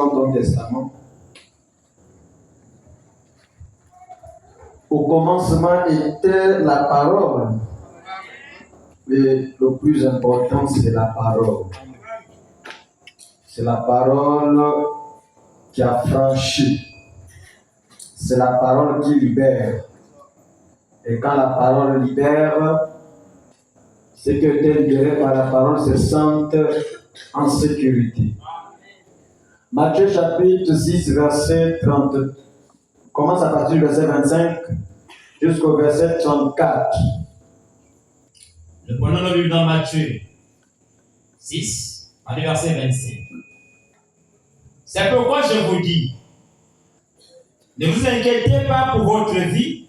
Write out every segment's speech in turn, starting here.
dans ton testament. Au commencement était la parole. Mais le plus important, c'est la parole. C'est la parole qui a franchi. C'est la parole qui libère. Et quand la parole libère, ceux qui ont été libérés par la parole se sentent en sécurité. Matthieu chapitre 6, verset 30. Commence à partir du verset 25 jusqu'au verset 34. Nous prenons le livre dans Matthieu 6, à verset 25. C'est pourquoi je vous dis, ne vous inquiétez pas pour votre vie,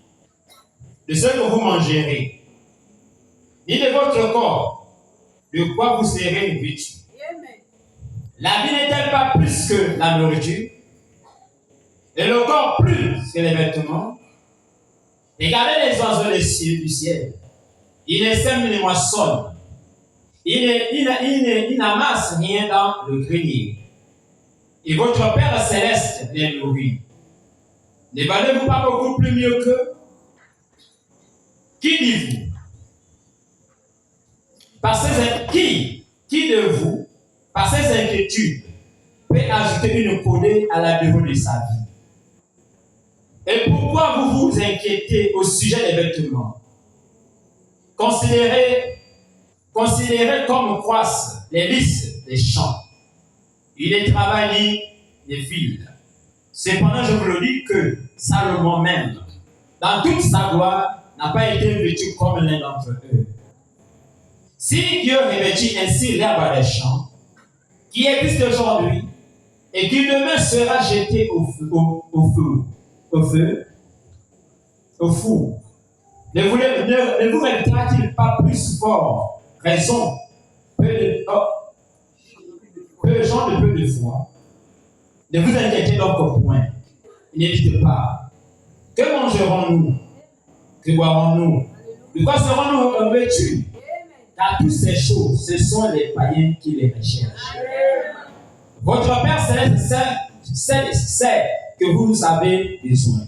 de ce que vous mangerez, ni de votre corps, de quoi vous serez vêtus. La vie n'est-elle pas plus que la nourriture, et le corps plus que les vêtements? Regardez les oiseaux du ciel. Ils ne sèment ni moissonnent. Ils n'amassent rien dans le grenier. Et votre Père céleste les nourrit. Ne valez-vous pas beaucoup plus mieux qu'eux? Qui dites-vous? Qui de vous, par ses inquiétudes, peut ajouter une coudée à la durée de sa vie? Et pourquoi vous vous inquiétez au sujet des vêtements? Considérez comme croissent les lys des champs. Il ne travaille ni ne file. Cependant, je vous le dis que Salomon même, dans toute sa gloire, n'a pas été vêtu comme l'un d'entre eux. Si Dieu revêtit ainsi l'herbe des champs, qui existe aujourd'hui, et qui demain sera jeté au four, ne vous répétera-t-il pas plus fort raison peu de gens de peu de foi? Ne vous inquiétez donc au point. N'hésitez pas. Que mangerons-nous? Que boirons-nous? De quoi serons-nous vêtus? Car toutes ces choses, ce sont les païens qui les recherchent. Votre Père céleste sait que vous avez besoin.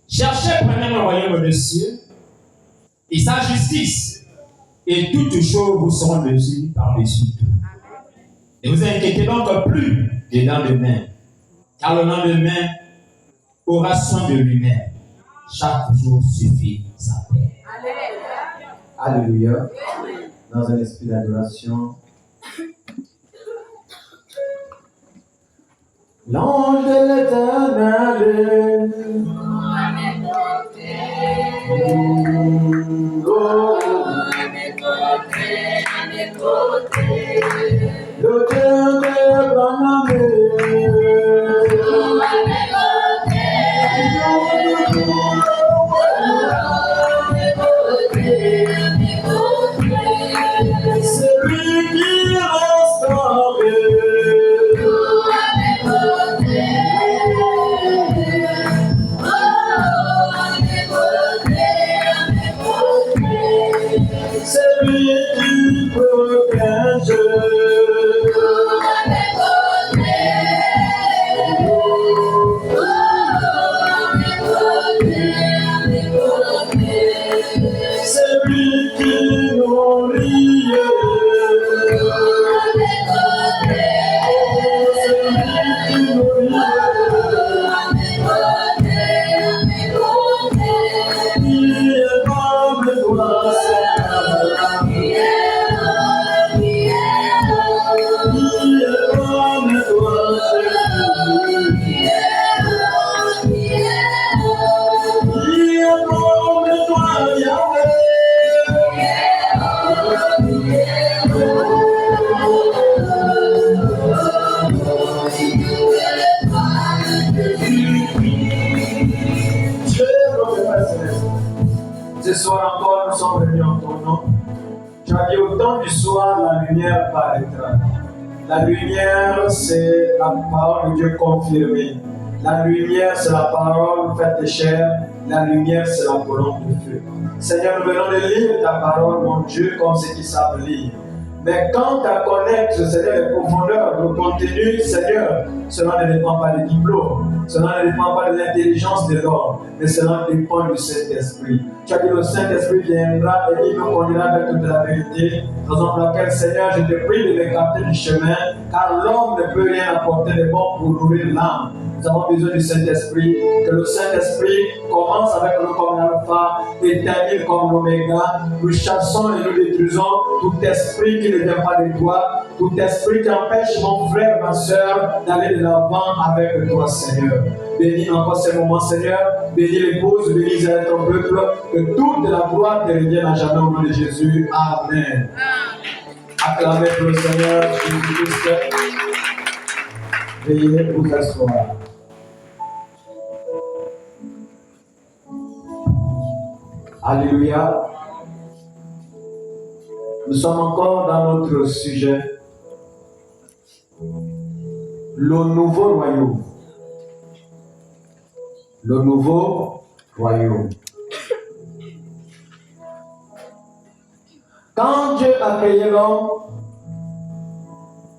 Cherchez premièrement le royaume des cieux et sa justice, et toutes choses vous seront données par-dessus tout. Ne vous inquiétez donc plus du lendemain, car le lendemain aura soin de lui-même. Chaque jour suffit sa paix. Alléluia. Dans un esprit d'adoration. L'ange de l'Éternel. L'auteur de Branham. Ce soir encore, nous sommes venus en ton nom. Tu as dit au temps du soir, la lumière paraîtra. La lumière, c'est la parole de Dieu confirmée. La lumière, c'est la parole faite chair. La lumière, c'est la colonne de feu. Seigneur, nous venons de lire ta parole, mon Dieu, comme ceux qui savent lire. Mais quant à connaître, Seigneur, les profondeurs, le contenu, Seigneur, cela ne dépend pas des diplômes, cela ne dépend pas de l'intelligence de l'homme, mais cela dépend du Saint-Esprit. Tu as dit le Saint-Esprit viendra et il nous conduira vers toute la vérité, raison pour laquelle, Seigneur, je te prie de m'écarter du chemin, car l'homme ne peut rien apporter de bon pour nourrir l'âme. Nous avons besoin du Saint-Esprit, que le Saint-Esprit commence avec nous comme l'alpha et termine comme l'oméga. Nous chassons et nous détruisons tout esprit qui ne vient pas de toi, tout esprit qui empêche mon frère, ma soeur d'aller de l'avant avec toi, Seigneur. Bénis encore ces moments, Seigneur. Bénis l'épouse, bénis ton peuple, que toute la gloire te revienne à jamais au nom de Jésus. Amen. Acclamez pour le Seigneur Jésus-Christ. Veuillez vous asseoir. Alléluia. Nous sommes encore dans notre sujet. Le nouveau royaume. Le nouveau royaume. Quand Dieu a créé l'homme,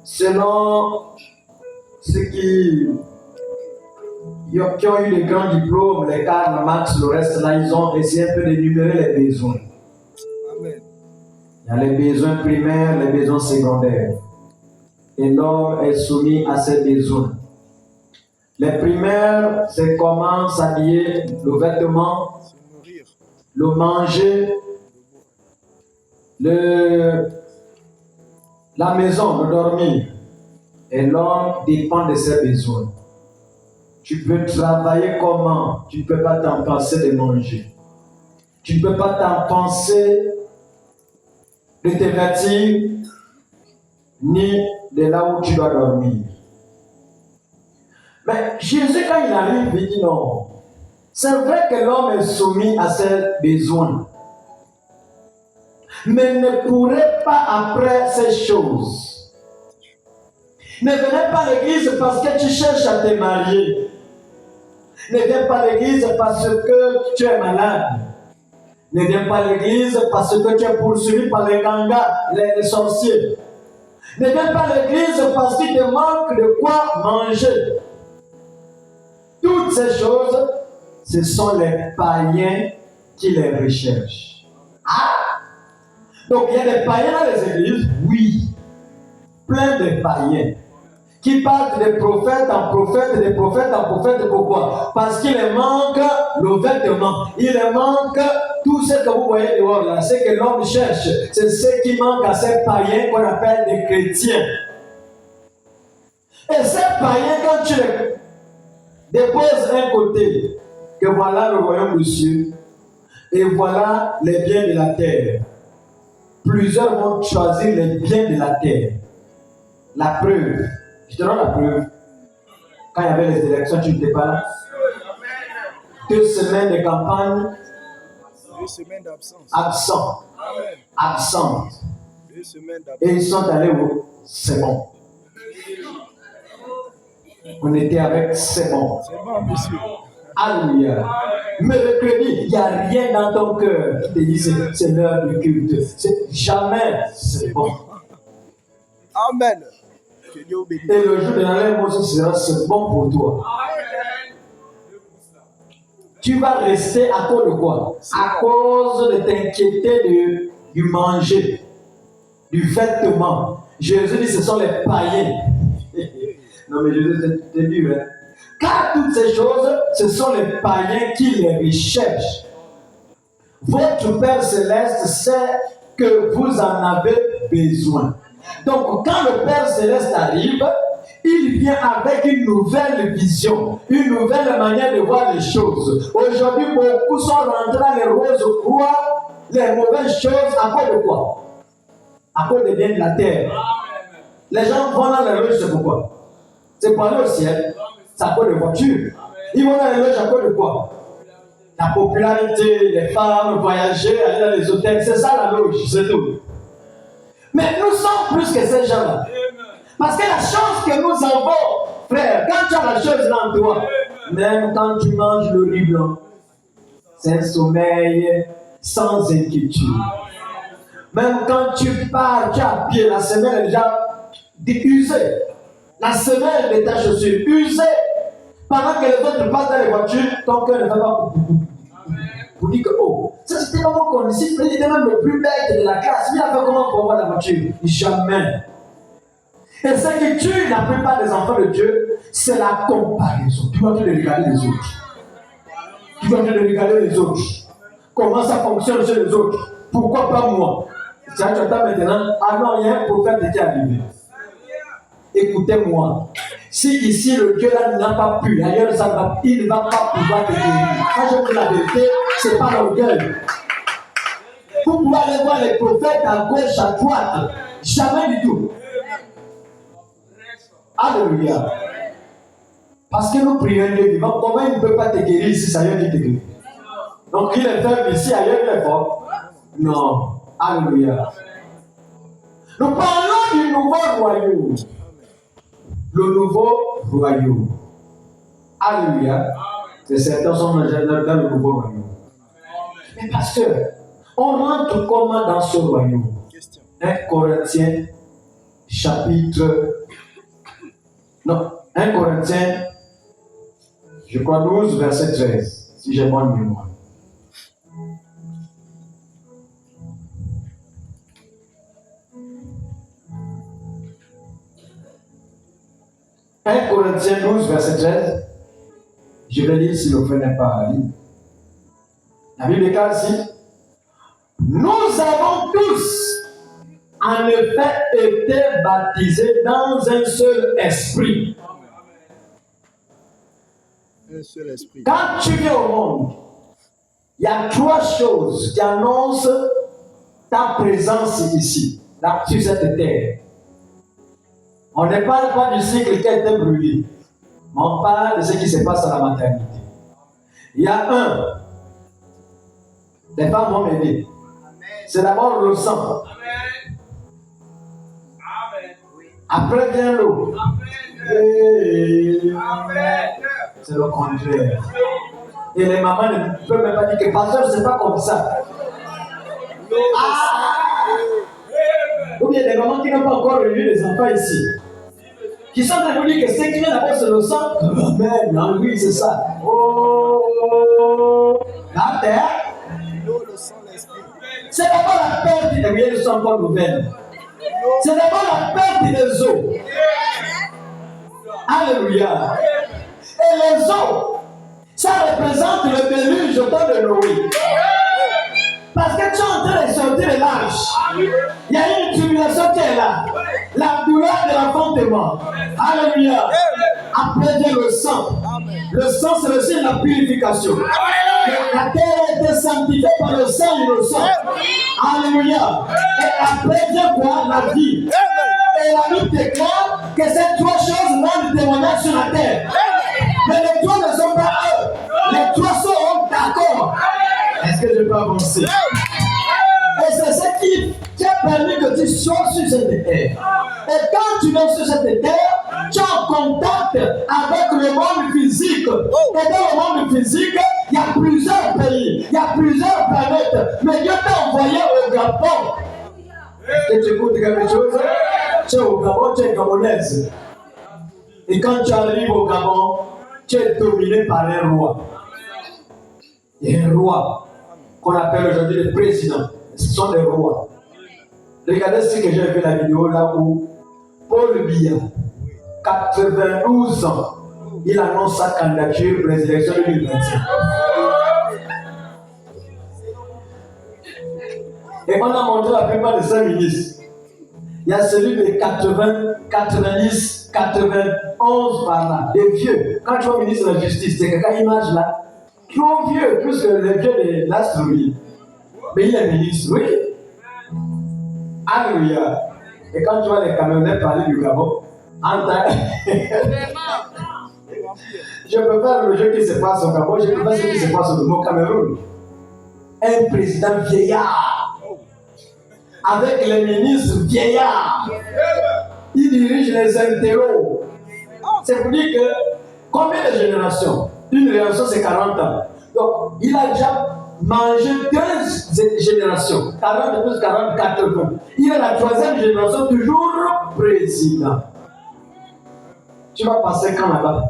selon ceux qui ont eu des grands diplômes, les Karl Marx, le reste là, ils ont essayé un peu d'énumérer les besoins. Amen. Il y a les besoins primaires, les besoins secondaires. Et l'homme est soumis à ces besoins. Les primaires, c'est comment s'habiller, le vêtement, le manger, la maison, le dormir. Et l'homme dépend de ses besoins. Tu peux travailler comment? Tu ne peux pas t'en passer de manger. Tu ne peux pas t'en passer de te vêtir, ni de là où tu dois dormir. Mais Jésus, quand il arrive, il dit non. C'est vrai que l'homme est soumis à ses besoins, mais ne pourrait pas après ces choses. Ne venez pas à l'église parce que tu cherches à te marier. Ne viens pas à l'église parce que tu es malade. Ne viens pas à l'église parce que tu es poursuivi par les gangas, les sorciers. Ne viens pas à l'église parce qu'il te manque de quoi manger. Toutes ces choses, ce sont les païens qui les recherchent. Ah! Donc il y a des païens dans les églises, oui. Plein de païens qui partent des prophètes en prophètes, des prophètes en prophètes. Pourquoi? Parce qu'il leur manque le vêtement. Il leur manque tout ce que vous voyez dehors là, ce que l'homme cherche. C'est ce qui manque à ces païens qu'on appelle des chrétiens. Et ces païens, quand tu les déposes d'un côté, que voilà le royaume de Dieu, et voilà les biens de la terre. Plusieurs vont choisir les biens de la terre. La preuve. Je te donne la preuve. Quand il y avait les élections, tu n'étais pas là. 2 semaines de campagne. 2 semaines d'absence. Absent. 2 semaines d'absence. Et ils sont allés où? C'est bon. On était avec c'est bon. C'est bon, monsieur. Alléluia. Mercredi, il n'y a rien dans ton cœur qui te dit c'est l'heure du culte. Jamais c'est bon. Amen. Et le jour de l'enlèvement aussi sera c'est bon pour toi. Tu vas rester à cause de quoi? À cause de t'inquiéter du manger, du vêtement. Jésus dit ce sont les païens. Non mais Jésus c'est dur, hein. Car toutes ces choses, ce sont les païens qui les recherchent. Votre Père Céleste sait que vous en avez besoin. Donc, quand le Père Céleste arrive, il vient avec une nouvelle vision, une nouvelle manière de voir les choses. Aujourd'hui, beaucoup sont rentrés dans les roses croix, les mauvaises choses, à cause de quoi? À cause des biens de la terre. Les gens vont dans les loges, c'est pourquoi? C'est pour aller au ciel. C'est à cause de voitures. Ils vont dans les loges à cause de quoi? La popularité, les femmes, voyager, aller dans les hôtels, c'est ça la loge, c'est tout. Mais nous sommes plus que ces gens-là. Parce que la chance que nous avons, frère, quand tu as la chose là en toi, même quand tu manges le riz blanc, c'est un sommeil sans inquiétude. Même quand tu pars, tu es à pied, la semelle est déjà usée. La semelle de ta chaussure usée. Pendant que les autres passent dans les voitures, ton cœur ne fait pas pour dire que, oh, ça c'était vraiment connu. Il était même le plus bête de la classe. Il a fait comment pour voir la voiture? Jamais. Et ce qui tue la plupart des enfants de Dieu, c'est la comparaison. Tu dois te regarder les autres. Tu dois te regarder les autres. Comment ça fonctionne chez les autres? Pourquoi pas moi? Tu attends maintenant, ah non, il y a un prophète qui est arrivé. Écoutez-moi. Si ici le Dieu là n'a pas pu, ailleurs il ne va pas pouvoir te guérir. Quand je dis la vérité, c'est pas l'orgueil. Vous pouvez aller voir les prophètes à gauche, à droite. Jamais du tout. Alléluia. Parce que nous prions Dieu vivant. Comment il ne peut pas te guérir si c'est ailleurs qui te guérit? Donc il est faible ici, ailleurs il est fort. Non. Alléluia. Nous parlons du nouveau royaume. Le nouveau royaume. Alléluia. Et certains sont dans le nouveau royaume. Mais pasteur, on rentre comment dans ce royaume? 1 Corinthiens chapitre... Non, 1 Corinthiens, je crois 12, verset 13, si j'ai bonne mémoire. « 1 Corinthiens 12, verset 13. Je vais lire si le frère n'est pas à lire. La Bible est ici. Nous avons tous, en effet, été baptisés dans un seul esprit. Un seul esprit. Quand tu viens au monde, il y a trois choses qui annoncent ta présence ici, là, sur cette terre. On ne parle pas du cycle qui a été brûlé, mais on parle de ce qui se passe à la maternité. Il y a un, les femmes vont m'aider. C'est d'abord le sang. Après vient l'eau. C'est le contraire. Et les mamans ne peuvent même pas dire que pasteur, c'est pas comme ça. Ou bien des mamans qui n'ont pas encore réuni les enfants ici, qui sont en train de dire que ce qui vient d'abord c'est le sang. Amen, hein, oui, c'est ça. Oh, la terre. C'est d'abord la perte des biens ne sont pas nouvelles. C'est d'abord la perte des eaux. Alléluia. Et les eaux, ça représente le déluge au temps de Noé. Parce que tu es en train de sortir de l'âge. Il y a une tribulation qui est là. La douleur de l'enfantement. Alléluia. Après vient le sang. Le sang, c'est le signe de la purification. La terre a été sanctifiée par le sang innocent. Alléluia. Et après vient quoi? La vie. Et la Bible déclare que ces trois choses rendent le témoignage sur la terre. Mais les trois ne sont pas eux. Les trois sont d'accord. Est-ce que je peux avancer? Et c'est ce qui a permis que tu sois sur cette terre. Et quand tu es sur cette terre, tu es en contact avec le monde physique. Et dans le monde physique, il y a plusieurs pays, il y a plusieurs planètes. Mais Dieu t'a envoyé au Gabon. Est-ce que tu écoutes quelque chose? Tu es au Gabon, tu es gabonaise. Et quand tu arrives au Gabon, tu es dominé par un roi. Il y a un roi qu'on appelle aujourd'hui le président. Ce sont des rois. Regardez ce que j'ai vu la vidéo là où Paul Biya, 92 ans, il annonce sa candidature pour les élections 2025. Et on a montré la plupart de ces ministres. Il y a celui de 80, 90, 91 par là, des vieux. Quand tu vois le ministre de la Justice, c'est quelqu'un image là, trop vieux, plus que les vieux de l'Astronomie. Mais il est ministre, oui. Alléluia. Et quand tu vois les Camerounais parler du Gabon, je peux faire le jeu qui se passe au Gabon, je peux faire ce qui se passe au Cameroun. Un président vieillard, avec les ministres vieillards, il dirige les intellos. C'est pour dire que combien de générations? Une génération c'est 40 ans. Donc il a déjà mangé 2 générations, 40 plus 40, 80. Il est la 3e génération, toujours président. Tu vas passer quand là-bas?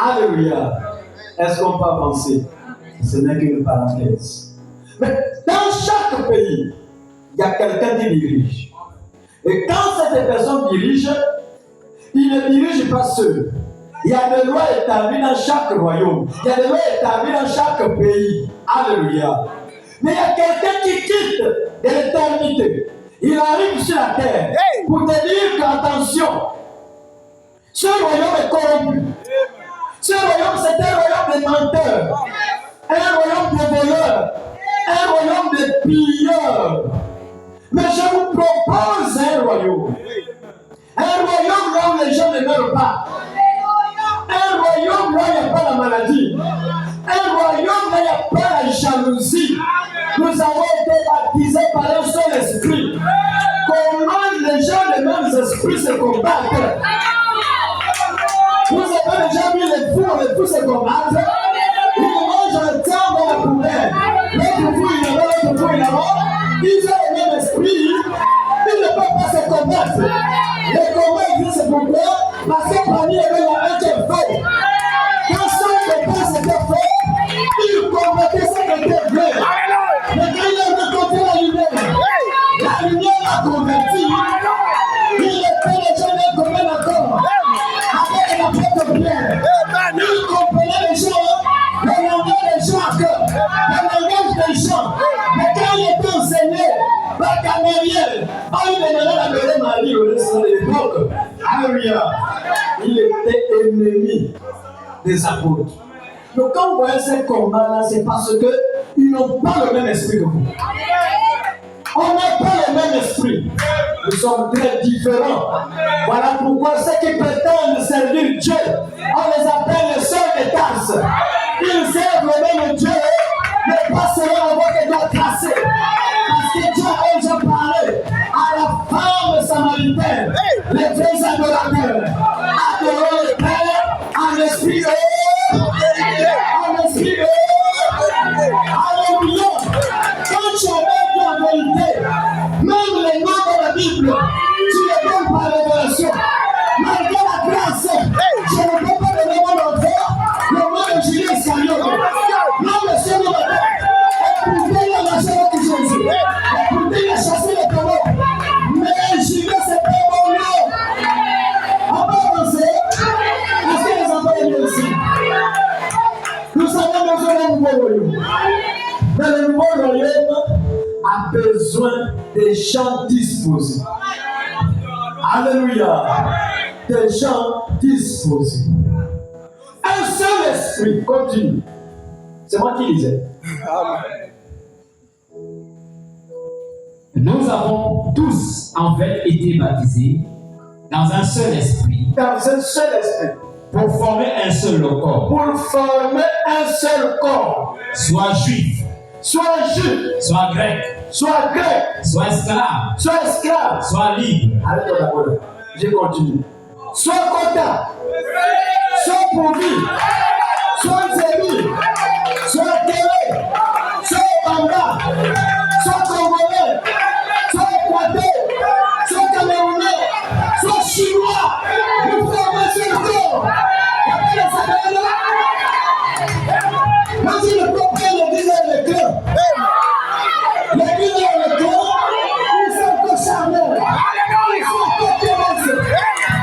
Alléluia. Est-ce qu'on peut avancer? Ce n'est qu'une parenthèse. Mais dans chaque pays, il y a quelqu'un qui dirige. Et quand cette personne dirige, il ne dirige pas seul. Il y a des lois établies dans chaque royaume. Il y a des lois établies dans chaque pays. Alléluia. Mais il y a quelqu'un qui quitte de l'éternité. Il arrive sur la terre pour te dire qu'attention, ce royaume est corrompu. Ce royaume, c'est un royaume de menteurs, un royaume de voleurs, un royaume de pilleurs. Mais je vous propose un royaume. Un royaume là où les gens ne meurent pas. Un royaume là où il n'y a pas la maladie. Un royaume là où il n'y a pas la jalousie. Nous avons été baptisés par un seul esprit. Comment les gens des mêmes esprits se combattent? Vous avez déjà vu les fous se combattre? Ils mangent le temps dans la poubelle. L'autre fou il est là, l'autre fou il est là. Ils ont le même esprit. Ils ne peuvent pas se combattre. Les combats existent, c'est pourquoi? Parce que parmi eux, il y a un qui est faux. Quand son combat s'était fait, il combattait ce qui était vrai. Mais quand il a rencontré la lumière l'a converti. Il était déjà dans le commun accord. Avec la porte de Pierre. Il comprenait les gens, le langage des Jacques, le langage des gens. Mais quand il était enseigné par Gamaliel, il venait d'appeler Marie au reste de l'époque. Alléluia. Il était ennemi des apôtres. Donc quand vous voyez ces combats-là, c'est parce qu'ils n'ont pas le même esprit que vous. On n'a pas le même esprit. Nous sommes très différents. Voilà pourquoi ceux qui prétendent servir Dieu, on les appelle les sœurs des tasses. Ils servent le même Dieu, mais pas seulement on voit qu'ils doivent casser. Parce que Dieu a déjà parlé à la femme samaritaine, les vrais adorateurs. Adorons le Père en esprit en esprit Alléluia. Quand tu as la vérité, même les noms de la Bible, tu les donnes par révélation. Malgré la grâce, je ne peux pas donner mon enfant, le nom de Julie Iscariote. Non, monsieur, non, écoutez la nation de Jésus. Écoutez la chassé les coraux. Mais Julie, c'est pas mon nom. On va avancer. Est-ce que les enfants sont ici? Nous avons besoin d'un nouveau royaume. Mais le nouveau royaume a besoin des gens disposés. Alléluia. Des gens disposés. Un seul esprit. Continue. C'est moi qui disais. Nous avons tous en fait été baptisés dans un seul esprit. Dans un seul esprit. Pour former un seul corps. Pour former un seul corps. Soit juif. Soit juif. Soit grec. Soit grec. Soit esclave. Soit esclave. Soit libre. Arrête-toi d'abord. Je continue. Soit quota. Soit pourvu. Soit zémi. Soit télé. Soit bamba. Soit congolais. Soit équateur. Soit camerounais. Soit chinois. Nous formons ce corps. Après les appels. Moi, je ne peux pas le dire dans le cœur. Les guides dans le cœur, ils sont encore charmeurs. Ils sont encore terrestres.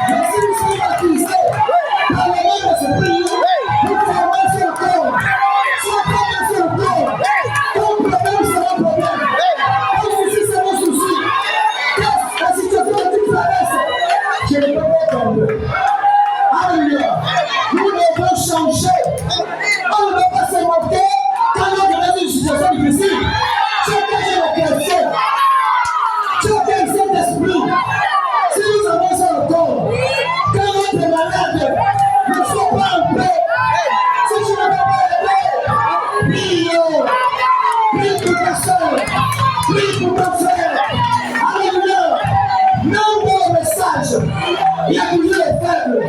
Mais si nous sommes baptisés dans le même esprit, nous formons ce corps. Si on forme ce corps, ton problème sera un problème. Ton souci sera un souci. La situation que tu traverses, je ne peux pas tomber. Alléluia. Nous devons changer. On ne doit pas se moquer quand on est dans une situation difficile. Chacun est la chrétien. Chacun est cet esprit. Si nous avons ça le corps, quand notre malade ne soit pas en paix, si tu ne peux pas aider, prie pour ta soeur, prie pour ton frère. Alléluia. Même dans le message, il y a toujours les faibles.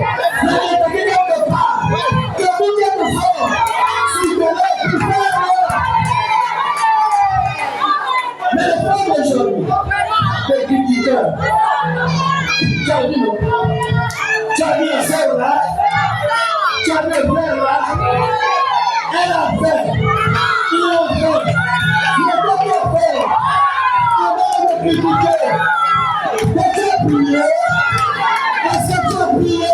Mais il y a quelque part que vous êtes fort. Si vous êtes plus faible, non? Tu as mis la sœur là? Tu as mis le frère là? Elle a fait. Il a fait. Il n'a pas fait. Avant de critiquer. Mais tu as prié. Est-ce que tu as prié?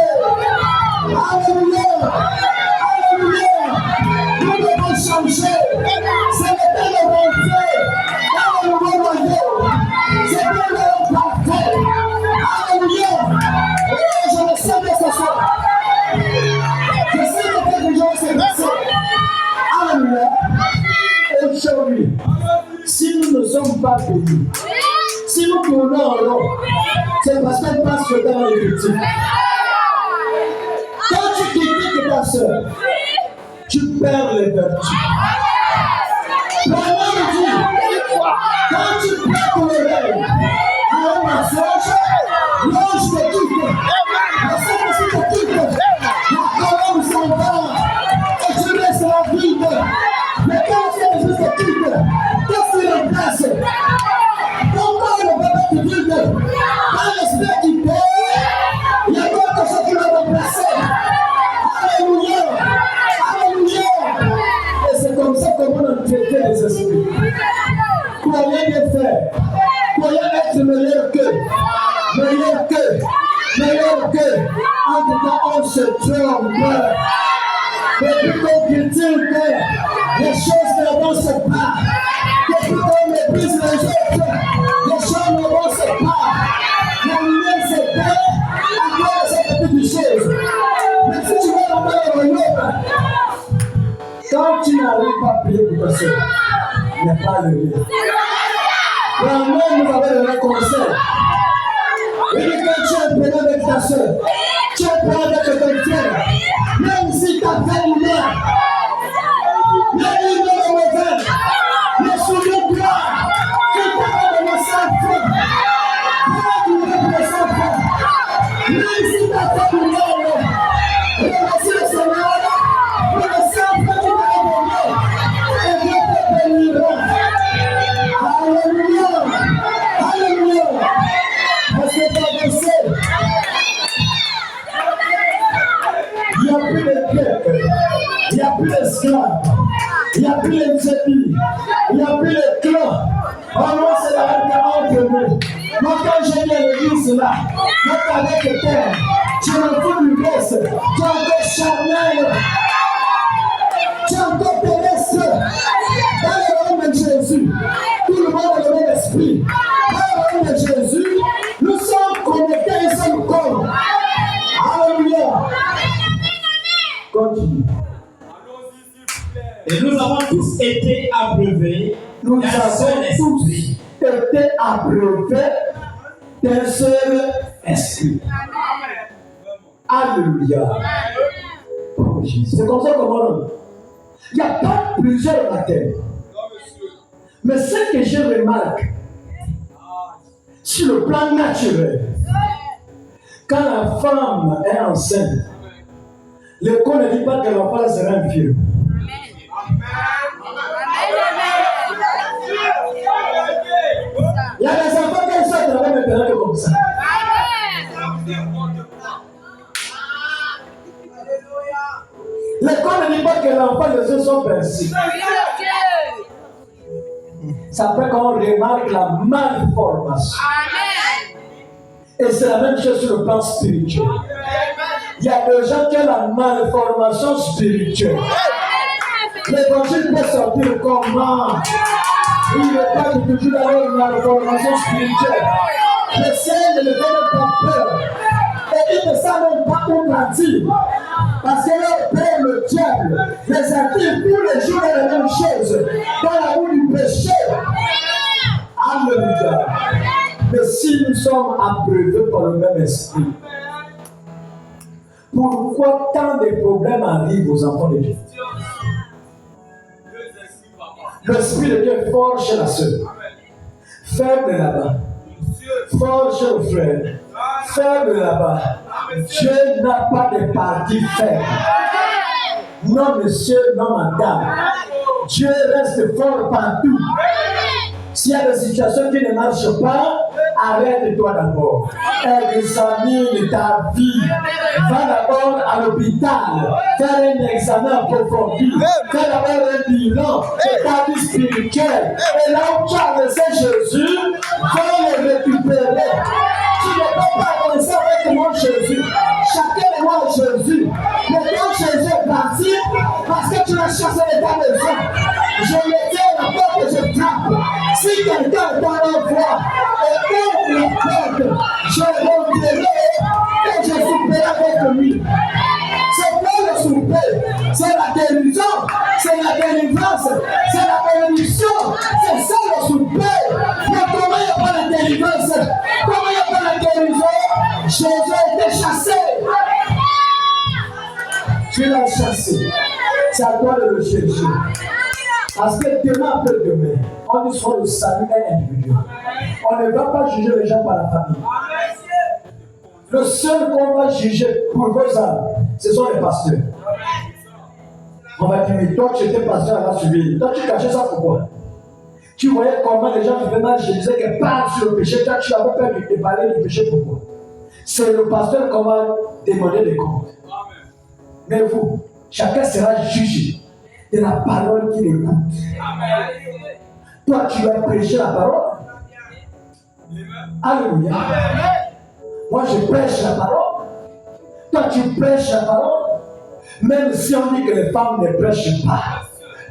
Alléluia. Alléluia. Nous devons changer. Ce n'est pas le rentrer dans le nouveau royaume. C'est pas le parfait. Alléluia. Je le sais de ce soir. Je sais que quelque chose s'est passé. Alléluia. Aujourd'hui, si nous ne sommes pas bénis, si nous tournons en rond, c'est parce qu'elle passe le temps dans les victimes. Quand tu critiques ta soeur, tu perds les vertus. Vraiment le Dieu, quand tu prends ton réveil à un mensonge, l'ange te quitte, la Saint-Esprit te quitte, la colombe s'en va, et tu restes la vide. Mais quand le Saint-Esprit te quitte, qu'est-ce qui remplace? Pourquoi le bébé te quitte? Quand l'esprit quitte, il y a quelque chose qui va remplacer. Alléluia! Alléluia! Et c'est comme ça que nous traitons les esprits. Croyez bien faire. Croyez être meilleur qu'eux. Meilleur qu'eux. Meilleur qu'eux. En tout cas, on se trompe. Depuis qu'on critique, les choses n'avancent pas. Depuis qu'on méprise les autres, les choses n'avancent pas. La lumière s'éteint à cause de ces petites choses. Mais si tu veux rentrer dans le royaume, quand tu n'arrives pas à prier pour ta soeur, il n'y a pas de lien. Vraiment, nous avons donné un conseil. Et quand tu es prêt avec ta soeur, tu es prêt avec ton frère, même si ta femme est morte, même si tu es mauvais, ne souviens-toi que tu as donné 100 francs. Tu as donné 100 francs. Même si ta femme est morte, remercie le Seigneur pour le 100 francs que tu as donné. Et Dieu te bénira. Alléluia. Alléluia. Est-ce que tu as pensé? Il n'y a plus de guerre, il n'y a plus d'esclaves, il n'y a plus d'ennemis, il n'y a plus de clans. Vraiment, c'est la guerre entre nous. Moi, quand j'ai dit à l'église là, moi, avec le terre, tu m'en fous du reste, tu es encore charnel, tu es encore terrestre. Dans le nom de Jésus, tout le monde a le même esprit. Dans le nom de Jésus, nous sommes connectés à un seul corps. Alléluia. Continue. Et nous avons tous été abreuvés Nous d'un avons seul tous esprit. été abreuvés d'un seul esprit. Alléluia. Oh, Jésus. C'est comme ça qu'on va. Il n'y a pas plusieurs baptêmes. Mais ce que je remarque, sur le plan naturel, quand la femme est enceinte, le corps ne dit pas qu'elle va pas sera un vieux. Il y a des enfants qui sont travaillés maintenant que comme ça. Le corps ne dit pas que l'enfant de Dieu sont percés. Ça fait qu'on remarque la malformation. Et c'est la même chose sur le plan spirituel. Il y a des gens qui ont la malformation spirituelle. L'évangile peut sortir comment? Il n'est pas toujours dans une malformation spirituelle. Le ciel ne le donne pas peur. Et il ne savent même pas où partir. Parce que leur père, le diable, les attire tous les jours dans la même chose. Dans la roue du péché. Alléluia. Mais si nous sommes abreuvés par le même esprit, pourquoi tant de problèmes arrivent aux enfants de Dieu? L'esprit de Dieu forge la sœur, faible là-bas, forge le frère, faible là-bas. Dieu n'a pas de partie faible. Non, monsieur, non, madame. Dieu reste fort partout. S'il y a des situations qui ne marchent pas, arrête-toi d'abord. Examine ta vie. Va d'abord à l'hôpital, faire un examen approfondi, faire d'abord un bilan de ta vie spirituelle. Et là où tu as laissé Jésus, va le récupérer. Tu ne peux pas commencer avec moi Jésus. Chacun de moi Jésus. Maintenant Jésus est parti parce que tu l'as chassé de ta maison. Je me tiens à la porte et je frappe. Si quelqu'un est dans la voie et ouvre la porte, je rentrerai et je souperai avec lui. C'est pas le souper, c'est la guérison, c'est la délivrance, c'est la bénédiction, c'est ça le souper. Mais comment il n'y a pas la délivrance? Comment il n'y a pas la guérison? Jésus a été chassé. Tu l'as chassé. C'est à toi de le chercher. Parce que demain après demain, on dit soit le salut est individuel. On ne va pas juger les gens par la famille. Le seul qu'on va juger pour vos âmes, ce sont les pasteurs. On va dire, mais toi tu étais pasteur à la suivre. Toi tu cachais ça pourquoi? Tu voyais comment les gens vivaient mal, je disais qu'elle parle sur le péché. Toi tu avais peur de parler du péché pourquoi? C'est le pasteur qu'on va demander des comptes. Mais vous, chacun sera jugé de la parole qu'il écoute. Toi tu vas prêcher la parole. Alléluia. Moi je prêche la parole. Toi tu prêches la parole. Même si on dit que les femmes ne prêchent pas.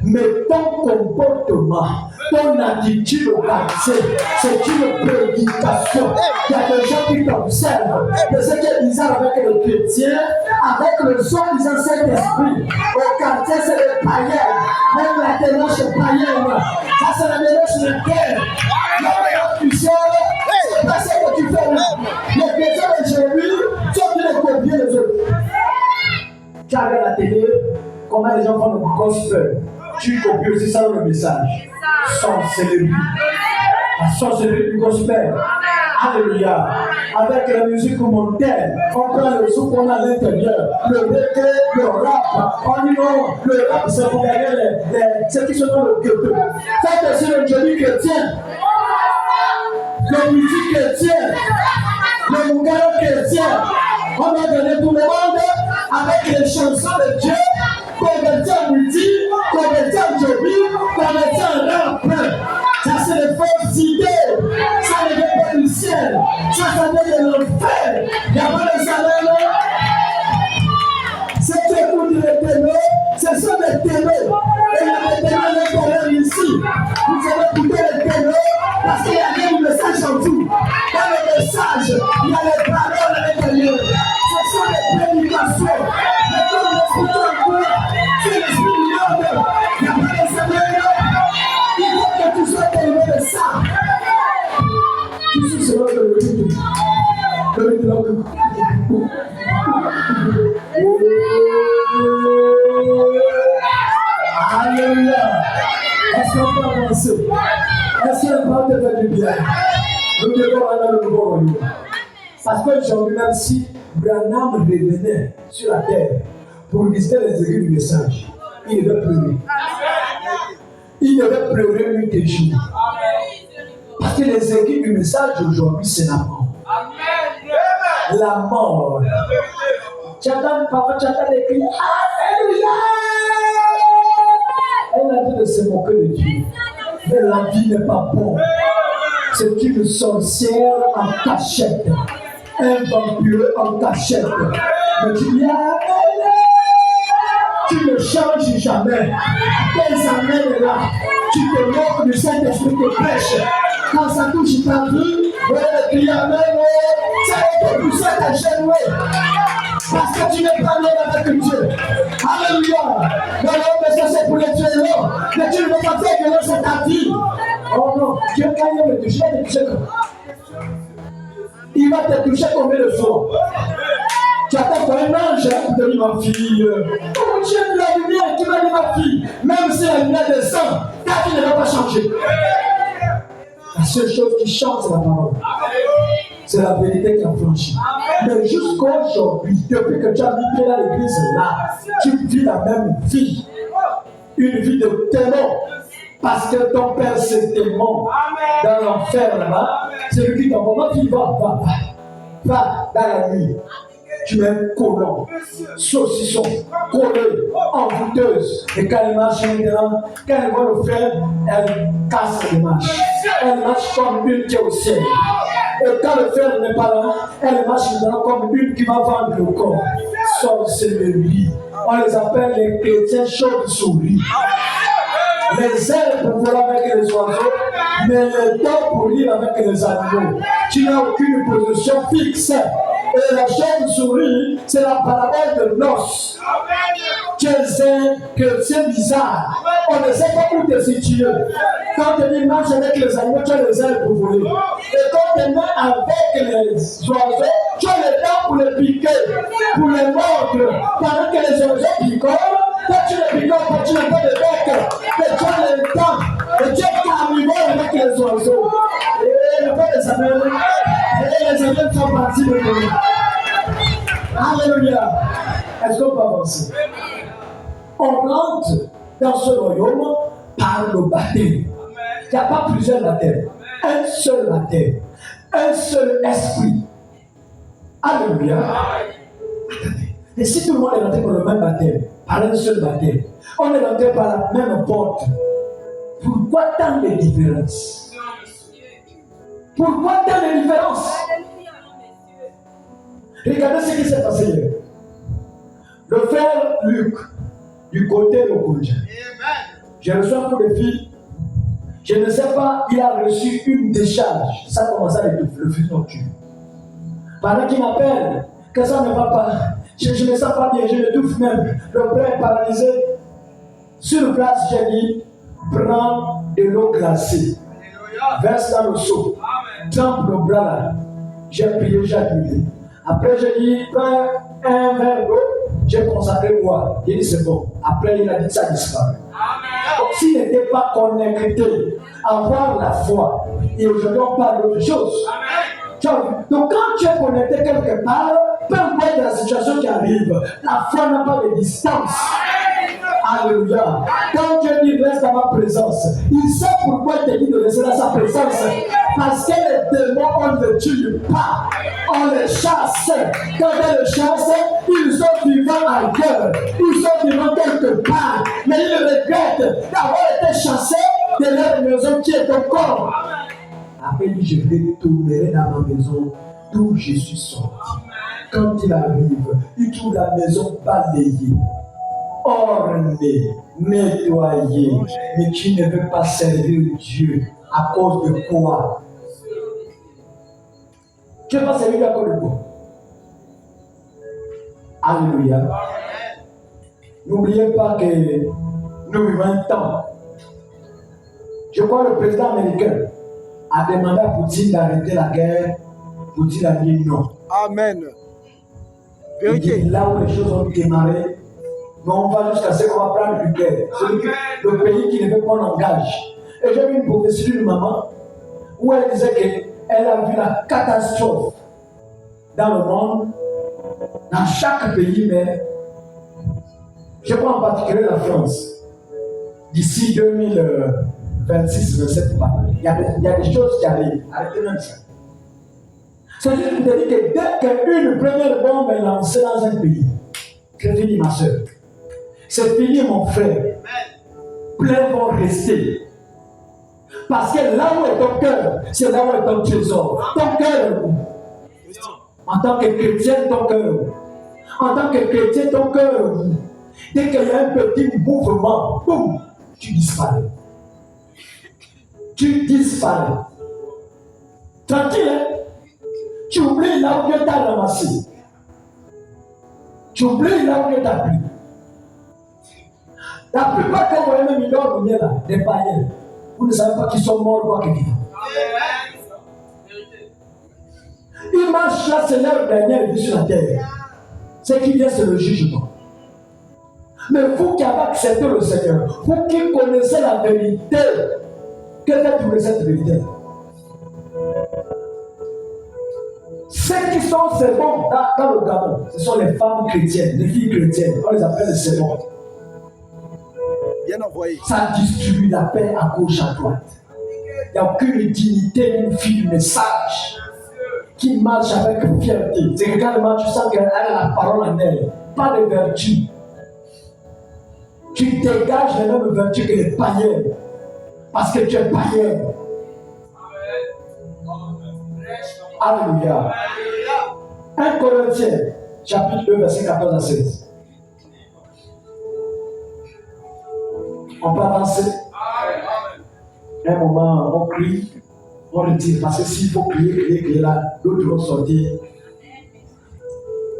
Mais ton comportement, ton attitude au quartier, c'est une prédication. Il y a des gens qui t'observent. Mais ce qui est bizarre avec les chrétiens, avec le soi-disant Saint-Esprit, au quartier c'est les païens. Même la démarche païenne. Ça c'est la démarche de la terre. La démarche du ciel, c'est pas ce que tu fais là. Les chrétiens d'aujourd'hui sont de copier les autres. Tu regardes la télé, comment les gens font le gospel. Tu copies aussi ça dans le message. Sorcellerie. La sorcellerie du gospel. Alléluia. Avec la musique mondaine, on prend le son qu'on a à l'intérieur. Le reggae, le rap. On dit non, le rap c'est pour gagner ceux qui sont dans le ghetto. Ça c'est le joli chrétien. Le musique chrétien. Le mungaro chrétien. On va donner tout le monde avec les chansons de Dieu. Converti en multi, converti en jobi, converti en rap. Ça c'est les fausses idées. Ça ne vient pas du ciel. Ça vient de l'enfer. Il n'y a pas de salaire. C'est que vous dites les ténors, ce sont les ténors. Et il y a des ténors à l'intérieur ici. Vous allez écouter les ténors parce qu'il y a un message en vous. Dans le message, il y a les paroles à l'intérieur. Ce sont les prédications. Mais comme l'esprit en vous, c'est l'esprit du monde. Il n'y a pas de salaire. Il faut que tu sois délivré de ça. Tu sais, c'est l'autre le rythme. Le rythme. Alléluia. Est-ce qu'on peut avancer? Est-ce qu'on peut te faire du bien? Nous devons aller dans le nouveau royaume. Parce qu'aujourd'hui, même si Branham revenait sur la terre pour visiter les églises du message, il devait pleurer. Il devait pleurer nuit et jour. Parce que les églises du message aujourd'hui, c'est la mort. La mort. Tu entends papa, tu entends les cris. Alléluia! Elle a dit de se moquer de Dieu. Mais la vie n'est pas bonne. C'est une sorcière en cachette. Un vampire en cachette. Mais tu dis, tu ne changes jamais. Tes amènes là, tu te moques du Saint-Esprit qui prêche. Quand ça touche ta vie, vous allez crier amen. Ça a été poussé à t'agenouiller. Parce que tu n'es pas né avec Dieu. Alléluia. Non, mais ça c'est pour les tuer, non. Mais tu ne veux pas faire que non, c'est ta vie. Oh non, Dieu, quand il va me toucher, il va te toucher comme il va te toucher combien de fois? Tu attends pour un ange pour te dire ma fille. Comment tu aimes la lumière qui va dire ma fille? Même si la lumière descend, ta vie ne va pas changer. La seule chose qui change, c'est la parole. C'est la vérité qui a franchi. Mais jusqu'à aujourd'hui, depuis que tu as mis pied dans l'église là, tu vis la même vie. Une vie de témoin. Parce que ton père c'est démon dans l'enfer là-bas. Ce celui qui t'envoie, ma fille, va dans la nuit. Tu mets collant, saucisson, collé, envoûteuse. Et quand elle marche maintenant, quand elle voit le frère, elle casse les marches. Elle marche comme une qui est au ciel. Et quand le frère n'est pas là, elle marche maintenant comme une qui va vendre le corps. Sorcellerie. On les appelle les chrétiens chauves-souris. Les ailes pour voler avec les oiseaux, mais les dents pour lire avec les animaux. Tu n'as aucune position fixe. Et la chauve-souris, c'est la parabole de l'os. Tu es un chrétien bizarre. On ne sait pas où te situer. Quand tu marches avec les animaux, tu as les ailes pour voler. Et quand tu marches avec les oiseaux, tu as les dents pour les piquer, pour les mordre. Pendant que les oiseaux picorent, toi tu les picorent, toi tu n'as pas de bec. Mais tu as les dents. Et tu es carnivore avec les oiseaux. Et le Père des Amènes, et les Amènes font partie de nous. Alléluia. Est-ce qu'on peut avancer? On rentre dans ce royaume par le baptême. Il n'y a pas plusieurs baptêmes. Un seul baptême. Un seul esprit. Alléluia. Attendez. Et si tout le monde est rentré par le même baptême, par un seul baptême, on est rentré par la même porte, pourquoi tant de différences? Pourquoi tant de différences? Regardez ce qui s'est passé hier. Le frère Luc, du côté de Okoja, j'ai reçu un coup de fil. Je ne sais pas, il a reçu une décharge. Ça a commencé avec le fil nocturne. Pendant qu'il m'appelle, que ça ne va pas, je ne me sens pas bien, je m'étouffe même. Le frère est paralysé. Sur place, j'ai dit, prends de l'eau glacée, verse dans le seau, trempe le bras là. J'ai prié, j'ai annulé. Après, j'ai dit, prends un verre d'eau, j'ai consacré moi. Il dit, c'est bon. Après, il a dit, ça a disparu. Donc, s'il n'était pas connecté à avoir la foi, et aujourd'hui, on parle d'autre chose. Donc, quand tu es connecté quelque part, peu importe la situation qui arrive, la foi n'a pas de distance. Alléluia. Quand Dieu dit reste dans ma présence, il sait pourquoi il te dit de rester dans sa présence. Parce que les démons, on ne les tue pas. On les chasse. Quand on les chasse, ils sont vivants ailleurs. Ils sont vivants quelque part. Mais ils regrettent d'avoir été chassés de leur maison qui est ton corps. Après, il dit, je retournerai dans ma maison d'où je suis sorti. Quand il arrive, il trouve la maison balayée, ornée, nettoyée. Mais tu ne veux pas servir Dieu à cause de quoi? Tu ne veux pas servir Dieu à cause de quoi? Alléluia. N'oubliez pas que nous vivons un temps. Je crois que le président américain a demandé à Poutine d'arrêter la guerre. Poutine a dit non. Amen. Il dit là où les choses ont démarré, mais on va jusqu'à ce qu'on va prendre l'Ukraine. Le pays qui ne veut pas l'engage. Et j'ai vu une prophétie d'une maman où elle disait qu'elle a vu la catastrophe dans le monde, dans chaque pays, mais je crois en particulier la France. D'ici 2026-27, il y a des choses qui arrivent. Arrêtez même ça. C'est juste pour te dire que dès qu'une première bombe est lancée dans un pays, c'est fini ma soeur. C'est fini mon frère. Plein vont rester. Parce que là où est ton cœur, c'est là où est ton trésor. Ton cœur, en tant que chrétien, ton cœur. En tant que chrétien, ton cœur. Dès qu'il y a un petit mouvement, boum, tu disparais. Tu disparais. Tranquille, hein? Tu oublies là où Dieu t'a ramassé. Tu oublies là où Dieu t'a pris. La plupart que vous voyez même ils dorment bien là, des païens. Vous ne savez pas qu'ils sont morts quoi que vivants. Ils marchent là, c'est leur dernière vie sur la terre. Ce qui vient, c'est le jugement. Mais vous qui avez accepté le Seigneur, vous qui connaissez la vérité, que faites-vous de cette vérité? Ceux qui sont servants dans le Gabon, ce sont les femmes chrétiennes, les filles chrétiennes. On les appelle les servants. Bien envoyé. Ça distribue la paix à gauche, à droite. Il n'y a aucune dignité d'une fille du message qui marche avec fierté. C'est que quand tu sens qu'elle a la parole en elle, pas de vertu. Tu dégages les mêmes vertus que les païens. Parce que tu es païen. Alléluia. 1 Corinthiens, chapitre 2, verset 14 à 16. On peut avancer. Un moment, on crie, on retire. Parce que s'il faut crier là, l'autre vont sortir.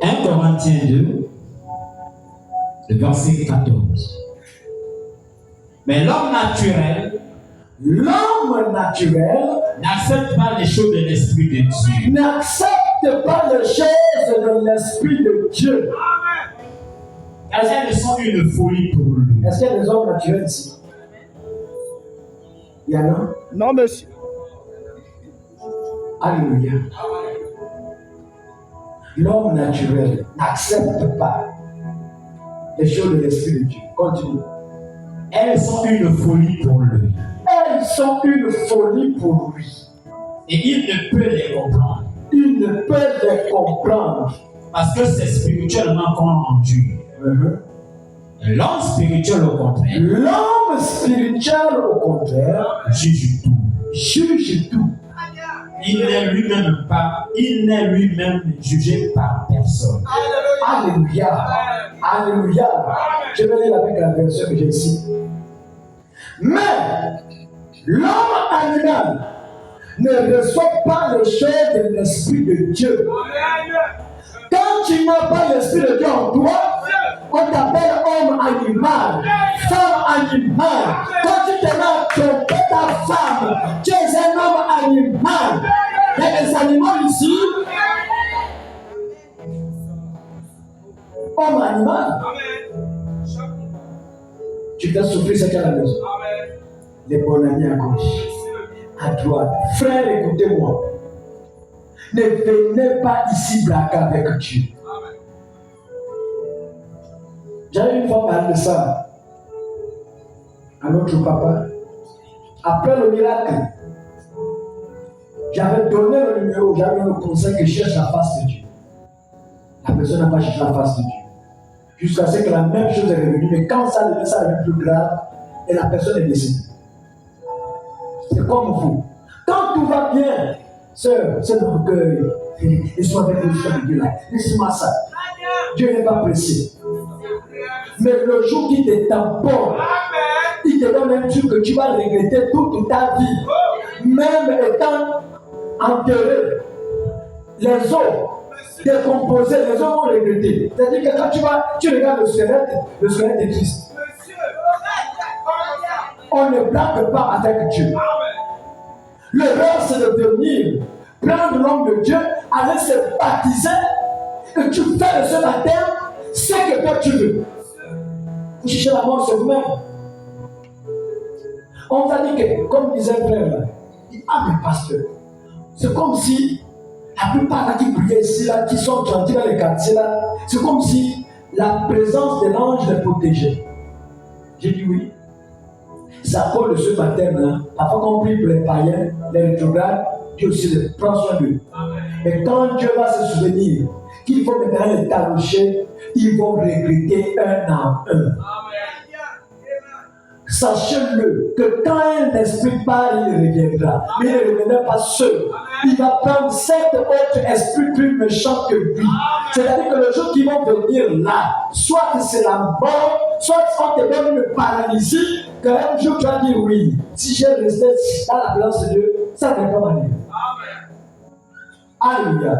1 Corinthiens 2, le verset 14. Mais l'homme naturel n'accepte pas les choses de l'Esprit de Dieu. N'accepte pas les choses de l'Esprit de Dieu. Car elles sont une folie pour lui. Est-ce qu'il y a des hommes naturels ici? Il y en a? Non, monsieur. Alléluia. L'homme naturel n'accepte pas les choses de l'Esprit de Dieu. Continue. Elles sont une folie pour lui. Elles sont une folie pour lui. Et il ne peut les comprendre. Il ne peut les comprendre. Parce que c'est spirituellement conduit. L'homme spirituel, au contraire, L'homme spirituel, au contraire, juge tout. juge tout. Il n'est lui-même jugé par personne. Alléluia. Alléluia. Je vais lire avec la version que j'ai ici. Mais l'homme animal ne reçoit pas les choses de l'Esprit de Dieu. Quand tu n'as pas l'Esprit de Dieu en toi, on t'appelle homme animal, femme animale. Quand tu te mets à tromper ta femme, tu es un homme animal. Il y a des animaux ici. Homme animal. Tu fais souffrir ce qu'il y a à la maison. Les bons amis à gauche, à droite. Frère, écoutez-moi. Ne venez pas ici braquer avec Dieu. J'avais une fois parlé de ça à notre papa. Après le miracle, j'avais donné le numéro, j'avais le conseil que cherche la face de Dieu. La personne n'a pas cherché la face de Dieu. Jusqu'à ce que la même chose est revenue. Mais quand ça devient plus grave, et la personne est décédée. C'est comme vous. Quand tout va bien, sœur, c'est l'orgueil. Laisse-moi avec le choix de Dieu là. Laisse-moi ça. Dieu n'est pas pressé. Mais le jour qu'il te tamponne, il te donne un truc que tu vas regretter toute ta vie. Même étant enterré, les os décomposés, les os vont regretter. C'est-à-dire que quand tu regardes le squelette est triste. On ne blague pas avec Dieu. L'erreur, c'est de venir prendre l'homme de Dieu, aller se baptiser, et tu fais de ce baptême ce que toi tu veux. Vous cherchez la mort sur vous-même. On t'a dit que, comme disait le frère là, mais pasteur, c'est comme si la plupart là qui priaient ici, là, qui sont gentils dans les quartiers là, c'est comme si la présence de l'ange les protégeait. J'ai dit oui. C'est à cause de ce baptême-là. Parfois, quand on prie pour les païens, les rétrogrades, Dieu aussi prend soin d'eux. Mais quand Dieu va se souvenir qu'il faut maintenant les tarocher, ils vont regretter un à un. Sachez-le que quand un esprit part, il reviendra. Mais il ne reviendra pas seul. Il va prendre 7 autres esprits plus méchants que lui. C'est-à-dire que le jour qu'ils vont venir là, soit c'est la mort, soit on te donne une paralysie, qu'un jour tu vas dire oui. Si j'ai resté dans la présence de Dieu, ça ne va pas m'arriver. Alléluia.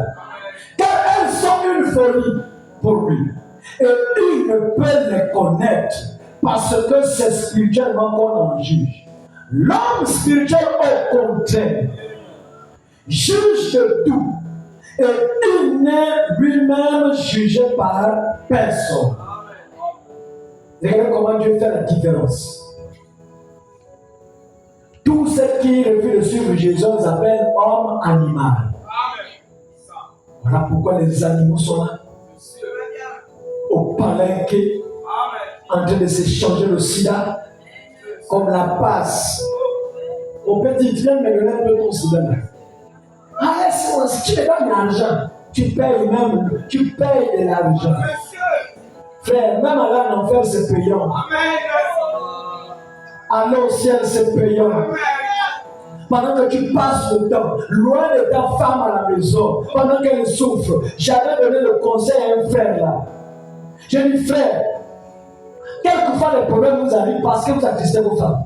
Car elles sont une folie pour lui. Et il ne peut les connaître. Parce que c'est spirituellement qu'on en juge. L'homme spirituel, au contraire, juge de tout. Et il n'est lui-même jugé par personne. Regardez comment Dieu fait la différence. Tous ceux qui refusent de suivre Jésus, on les appelle homme animal. Voilà pourquoi les animaux sont là. Au palenquet. En train de s'échanger le sida comme la passe. Au petit, viens me donner un peu ton silence. Ah, laisse-moi, si tu me donnes l'argent, tu payes de l'argent. Frère, même aller en enfer, c'est payant. Aller au ciel, c'est payant. Pendant que tu passes le temps, loin de ta femme à la maison, pendant qu'elle souffre, j'avais donné le conseil à un frère là. J'ai dit, frère, quelquefois les problèmes vous arrivent parce que vous attristez vos femmes.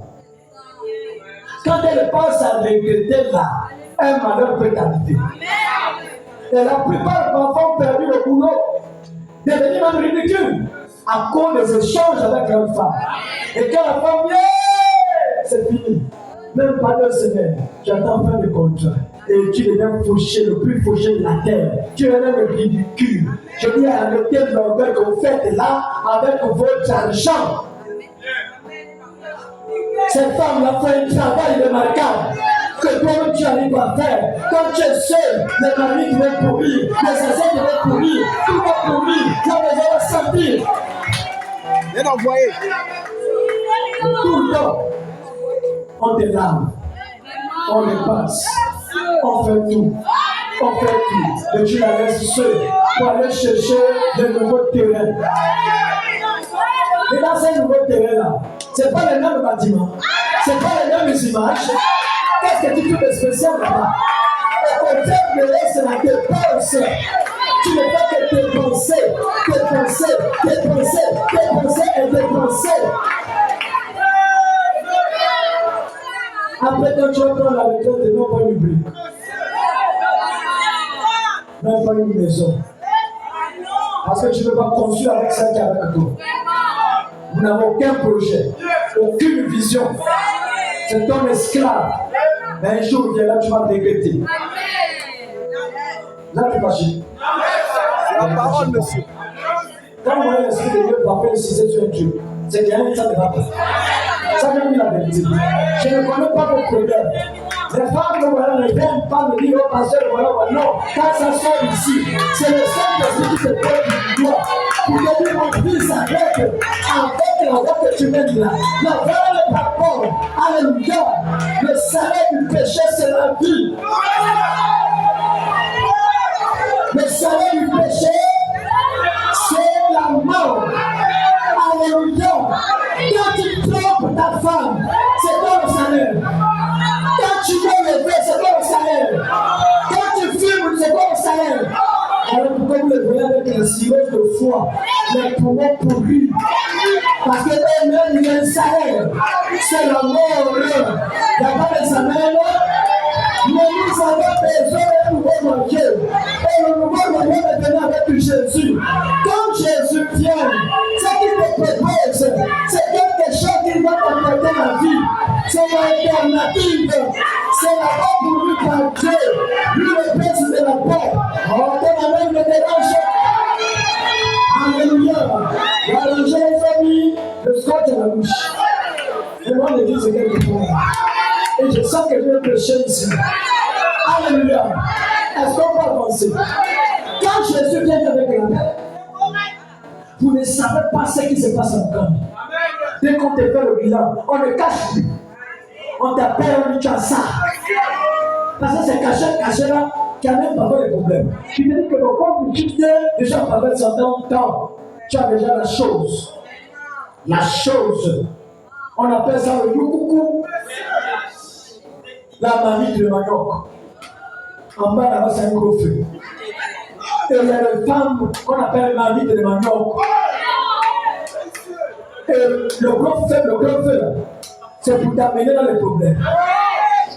Quand elle pense à regretter là, un malheur peut arriver. Et la plupart des enfants ont perdu le boulot, devenus même ridicules à cause des échanges avec leur femme. Et quand la femme vient, c'est fini. Même pas 2 semaines, j'attends fin de contrat. Et tu deviens fauché, le plus fauché de la terre. Tu es même ridicule. Je dis arrêtez l'orgueil que vous faites là avec votre argent. Cette femme-là fait un travail remarquable que toi-même tu arrives à faire. Quand tu es seul, les maris qui vont pourrir, les assiettes qui vont pourrir, tout va pourrir, la maison va sentir. Bien envoyé. Tout le temps, on délarme, on dépasse, on fait tout. Et tu la laisses seule pour aller chercher de nouveaux terrains. Et dans ces nouveaux terrains-là, ce n'est pas les mêmes bâtiments, ce n'est pas les mêmes images. Qu'est-ce que tu fais de spécial là-bas? Au contraire de laisser la dépense. Tu ne fais que dépenser et dépenser. Après, quand tu vas prendre la retraite, tu n'as pas une brique. Même pas une maison. Parce que tu ne peux pas construire avec ça qui est avec toi. Vous n'avez aucun projet, aucune vision. C'est ton esclave. Mais un jour, il là, tu vas regretter. Là, tu vas chier. C'est la parole, monsieur. Quand vous voyez l'esprit de Dieu frapper le sujet sur un Dieu, c'est qu'il y a un ça ne va pas. Ça vient de la vérité. Je ne connais pas vos problèmes. Les femmes que voilà ne viennent pas me dire, oh pasteur, voilà. Non, quand ça sort ici, c'est le Saint-Esprit qui te prend du doigt. Pour te dire, mon fils, avec la voix que tu mènes là. La voix n'est pas bonne. Alléluia. Le salaire du péché, c'est la vie. Le salaire du péché, c'est la mort. Alléluia. Quand tu trompes ta femme, c'est quoi le salaire? Quand tu veux lever, c'est quoi le salaire? Quand tu fumes, c'est quoi le salaire? Alors pourquoi vous le voyez avec un silence de foi, les poumons pourris? Parce que eux-mêmes, il y a un salaire. C'est la mort. Il n'y a pas de salaire. Mais nous avons besoin d'un nouveau manger. Et le nouveau manger est venu avec Jésus. Quand Jésus vient, ce qui te propose, c'est quelque chose qui va t'apporter la vie. C'est l'alternative. C'est la paix voulue par Dieu. Lui, le prince de la paix. On la même le dérange. Alléluia. Il a rangé les amis, le scotch à la bouche. Et moi, l'église est quelque chose. Et je sens que je vais prêcher ici. Alléluia. Est-ce qu'on peut avancer? Quand Jésus vient avec la paix, vous ne savez pas ce qui se passe en camp. Dès qu'on te fait le bilan, on ne cache plus. On t'appelle, on dit tu as ça. Parce que c'est caché là, qui a même pas de problème. Tu te dis que le corps du Christ, déjà par un certain temps, tu as déjà la chose. La chose. On appelle ça le youkoukou. La marmite de manioc. En bas là-bas, c'est un gros feu. Et il y a des femmes qu'on appelle marmite de manioc. Et le gros feu là, c'est pour t'amener dans les problèmes.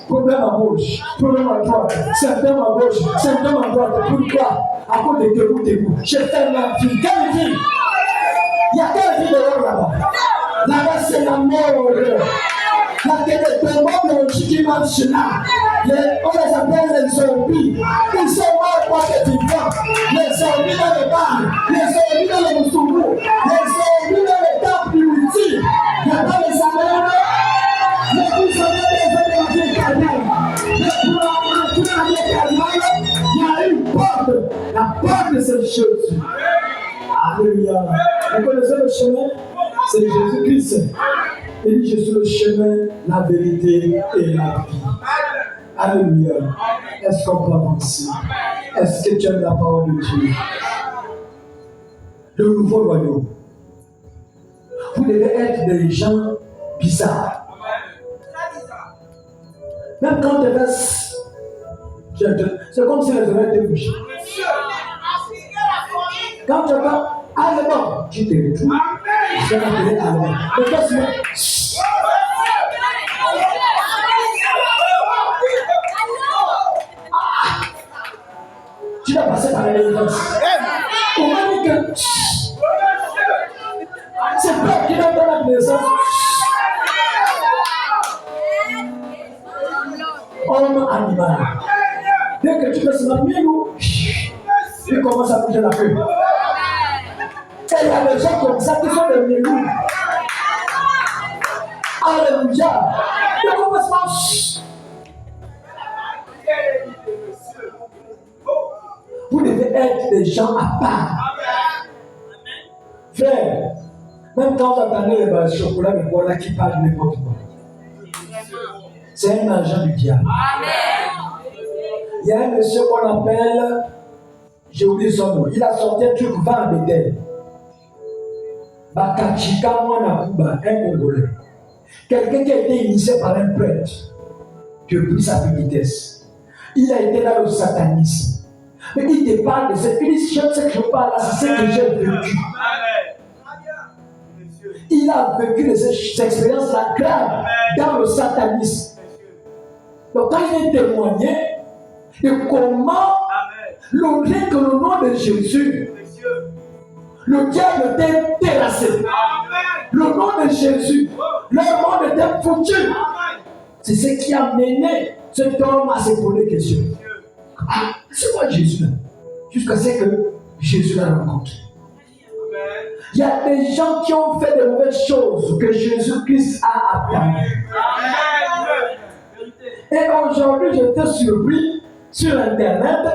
Problème à gauche, problème à droite, symptôme à gauche, symptôme à droite. Pourquoi? À cause de dégoût. J'ai fait ma vie. Quelle vie? Il y a quelle vie dehors là-bas? Là-bas, c'est la mort. Là, que les démons qui marchent là, on les appelle les zombies. Ils sont morts parce que tu vivants. Les zombies dans le bar, les zombies dans le moussourou, les zombies dans le temple du outil. Il n'y a pas les amènes. Les plus amènes des hommes de la vie éternelle. Mais pour entrer dans la vie éternelle, il y a une porte. La porte, c'est Jésus. Alléluia. Vous connaissez le chemin? C'est Jésus-Christ. Il dit, je suis le chemin, la vérité et la vie. Alléluia. Est-ce qu'on peut avancer? Est-ce que tu aimes la parole de Dieu? Le nouveau royaume. Vous devez être des gens bizarres. Même quand tu restes, c'est comme si les oreilles étaient bouchées. Quand tu vas allemand, tu te retrouves. Tu vas appeler allemand. Mais toi, tu vas passer par les éléments. Comment dire que c'est pas qui va dans la naissance. Homme animal. Dès que tu fais ce mignou, il commence à bouger la queue. Et il y a des gens comme ça qui sont des mignou. Alléluia. Il commence à... Vous devez être des gens à part. Frère, même quand vous attendez les barres de chocolat, mais voilà qui parle n'importe quoi. C'est un agent du diable. Il y a un monsieur qu'on appelle, j'ai oublié son nom, il a sorti un truc 20 à Bethel. Bakachika Mwanakuba, un Congolais. Quelqu'un qui a été initié par un prêtre, qui a pris sa vitesse. Il a été dans le satanisme. Mais il te parle de cette initiation, ce que je parle là, c'est ce que j'ai vécu. Il a vécu de ces expériences-là graves dans le satanisme. Donc quand il a témoigné de comment rien que le nom de Jésus, le diable était terrassé. Le nom de Jésus, leur monde était foutu. C'est ce qui a mené cet homme à se poser des questions. Ah, c'est quoi Jésus là? Jusqu'à ce que Jésus l'a rencontré. Il y a des gens qui ont fait de mauvaises choses que Jésus-Christ a apprises. Et aujourd'hui, j'étais surpris sur Internet.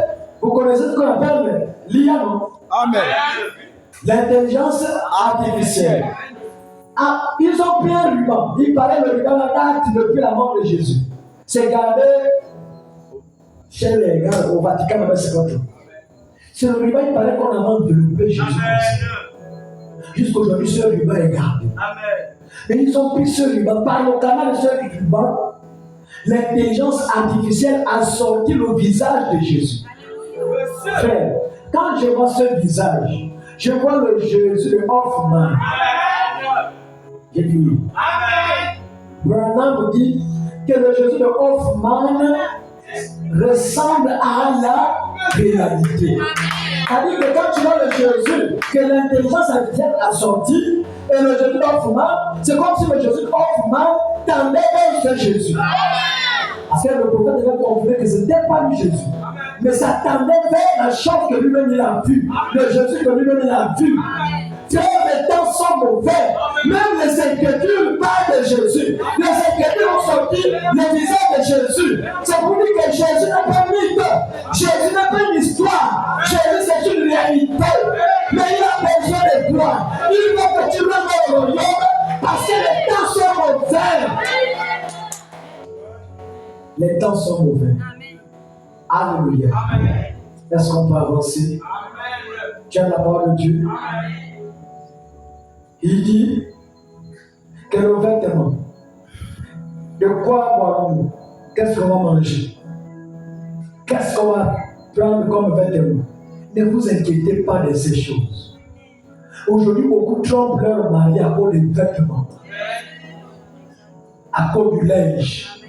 Vous connaissez ce qu'on appelle l'IA, non? Amen. L'intelligence artificielle. Ah, ils ont pris un ruban. Il paraît le ruban date depuis la mort de Jésus. C'est gardé chez les gars au Vatican avec 50 ans. C'est le ruban, il paraît qu'on a enveloppé Jésus-Christ. Jusqu'aujourd'hui, ce ruban est gardé. Et ils ont pris ce ruban. Par le canal de ce ruban, l'intelligence artificielle a sorti le visage de Jésus. Frère, quand je vois ce visage, je vois le Jésus de Hoffman. J'ai dit oui. Branham dit que le Jésus de Hoffman ressemble à la réalité. C'est-à-dire que quand tu vois le Jésus que l'intelligence artificielle a sorti, et le Jésus d'Hoffman, c'est comme si le Jésus d'Hoffman tendait vers ce Jésus. Parce que le prophète devait confirmer que ce n'était pas lui Jésus. Mais ça tendait vers la chose que lui-même il a vue. Le Jésus que lui-même il a vu. Frère, les temps sont mauvais. Même les Écritures parlent de Jésus. Les Écritures ont sorti le visage de Jésus. C'est pour dire que Jésus n'est pas un mythe. Jésus n'est pas une histoire. Jésus c'est une réalité. Mais il a besoin de toi. Il veut que tu rentres dans le royaume parce que les temps sont mauvais. Les temps sont mauvais. Alléluia. Est-ce qu'on peut avancer? Tu as la parole de Dieu. Il dit que le vêtement, de quoi boirons-nous? Qu'est-ce qu'on va manger? Qu'est-ce qu'on va prendre comme vêtement? Ne vous inquiétez pas de ces choses. Aujourd'hui, beaucoup trompent leur mari à cause des vêtements, à cause du linge.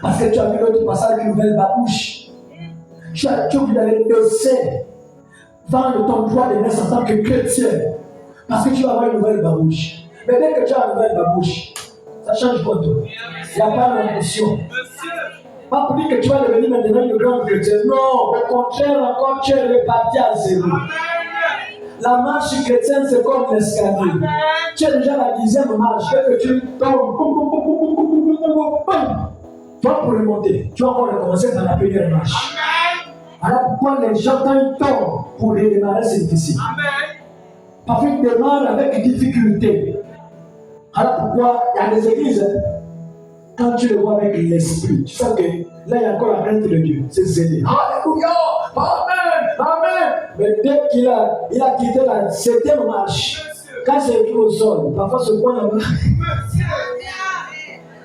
Parce que tu as vu l'autre passage d'une nouvelle babouche. Tu as vu d'aller essayer vendre ton droit de naissance en tant que chrétien. Parce que tu vas avoir une nouvelle babouche. Mais dès que tu as une nouvelle babouche, ça change quoi toi? Il n'y a pas d'ambition. Pas pour dire que tu vas devenir maintenant une grande chrétien. Non, au contraire, encore tu es reparti à zéro. La marche chrétienne, c'est comme l'escalier. Tu es déjà à la 10e marche. Dès que tu tombes, toi pour remonter, tu vas encore recommencer par la première marche. Alors pourquoi les gens, quand ils tombent pour redémarrer, c'est difficile. Parfois ils démarrent avec difficulté. Alors pourquoi il y a des églises, quand tu le vois avec l'esprit, tu sais que là il y a encore la crainte de Dieu. C'est zélé. Alléluia! Amen! Amen! Mais dès qu'il a quitté la 7e marche, quand c'est écrit au sol, parfois ce point là-bas.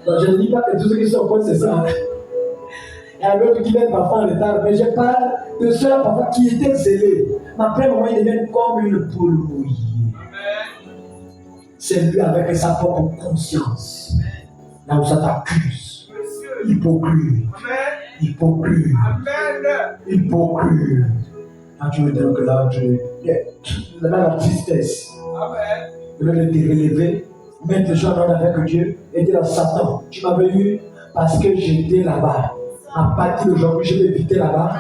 Non, je ne dis pas que tous ceux qui sont au point, c'est ça. Il y a l'autre qui vient parfois en retard, mais je parle de ceux-là parfois qui étaient zélés. Mais après un moment, ils deviennent comme une poule mouillée. C'est lui avec sa propre conscience. Là où ça t'accuse. Hypocrite. Hypocrite. Hypocrite. Là, tu veux dire que là, la tristesse. De te relever, mettre les gens en avec Dieu et dire à Satan, tu m'avais eu parce que j'étais là-bas. À partir d'aujourd'hui, je vais éviter là-bas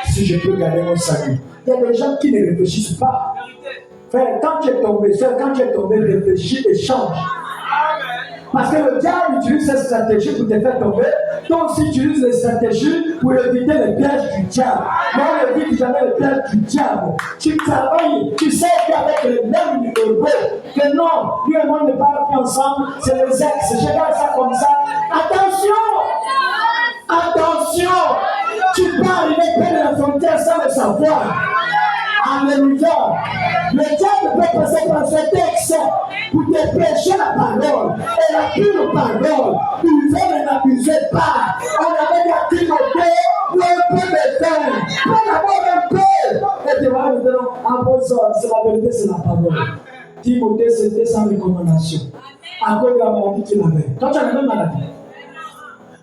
si je peux garder mon salut. Il y a des gens qui ne réfléchissent pas. Frère, quand tu es tombé seul, quand tu es tombé, réfléchis et change. Parce que le diable utilise cette stratégie pour te faire tomber. Toi aussi, tu utilises les stratégies pour éviter les pièges du diable. Mais on évite jamais les pièges du diable. Tu travailles, tu sais qu'avec les mêmes numéros, que non, lui et moi ne parlent plus ensemble, c'est les ex. Je garde ça comme ça. Attention! Attention! Tu peux arriver près de la frontière sans le savoir. Alléluia. Le diable peut passer par ce texte pour te prêcher la parole. Et la pure parole, il veut ne m'abuser pas. On avait dit à Timothée, où un peu de pain. Prends d'abord un peu. Et tu vas me dire, ah bon, c'est la vérité, c'est la parole. Timothée, c'était sans recommandation. À cause de la maladie qu'il avait. Quand tu as la même maladie,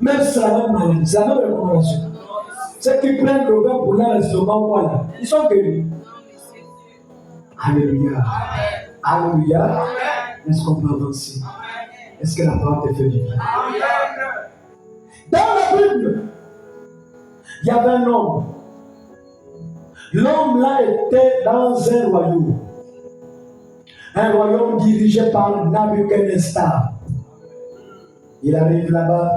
même si c'est la même maladie, c'est la même recommandation. Ceux qui prennent le vin pour leur estomac, voilà, ils sont guéris. Alléluia. Alléluia. Est-ce qu'on peut avancer? Est-ce que la parole te fait vivre? Dans la Bible, il y avait un homme. L'homme là était dans un royaume. Un royaume dirigé par Nabuchodonosor. Il arrive là-bas.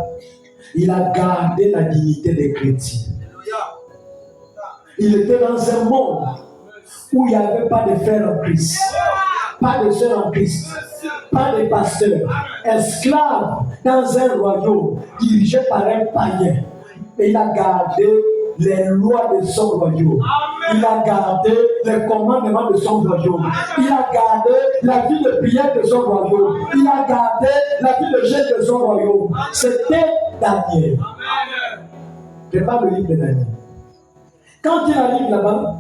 Il a gardé la dignité des chrétiens. Il était dans un monde où il n'y avait pas de frères en Christ, pas de sœurs en Christ, pas de pasteurs, esclaves dans un royaume dirigé par un païen. Et il a gardé les lois de son royaume. Il a gardé les commandements de son royaume. Il a gardé la vie de prière de son royaume. Il a gardé la vie de jeûne de son royaume. C'était Daniel. Je parle le livre de Daniel. Quand il arrive là-bas,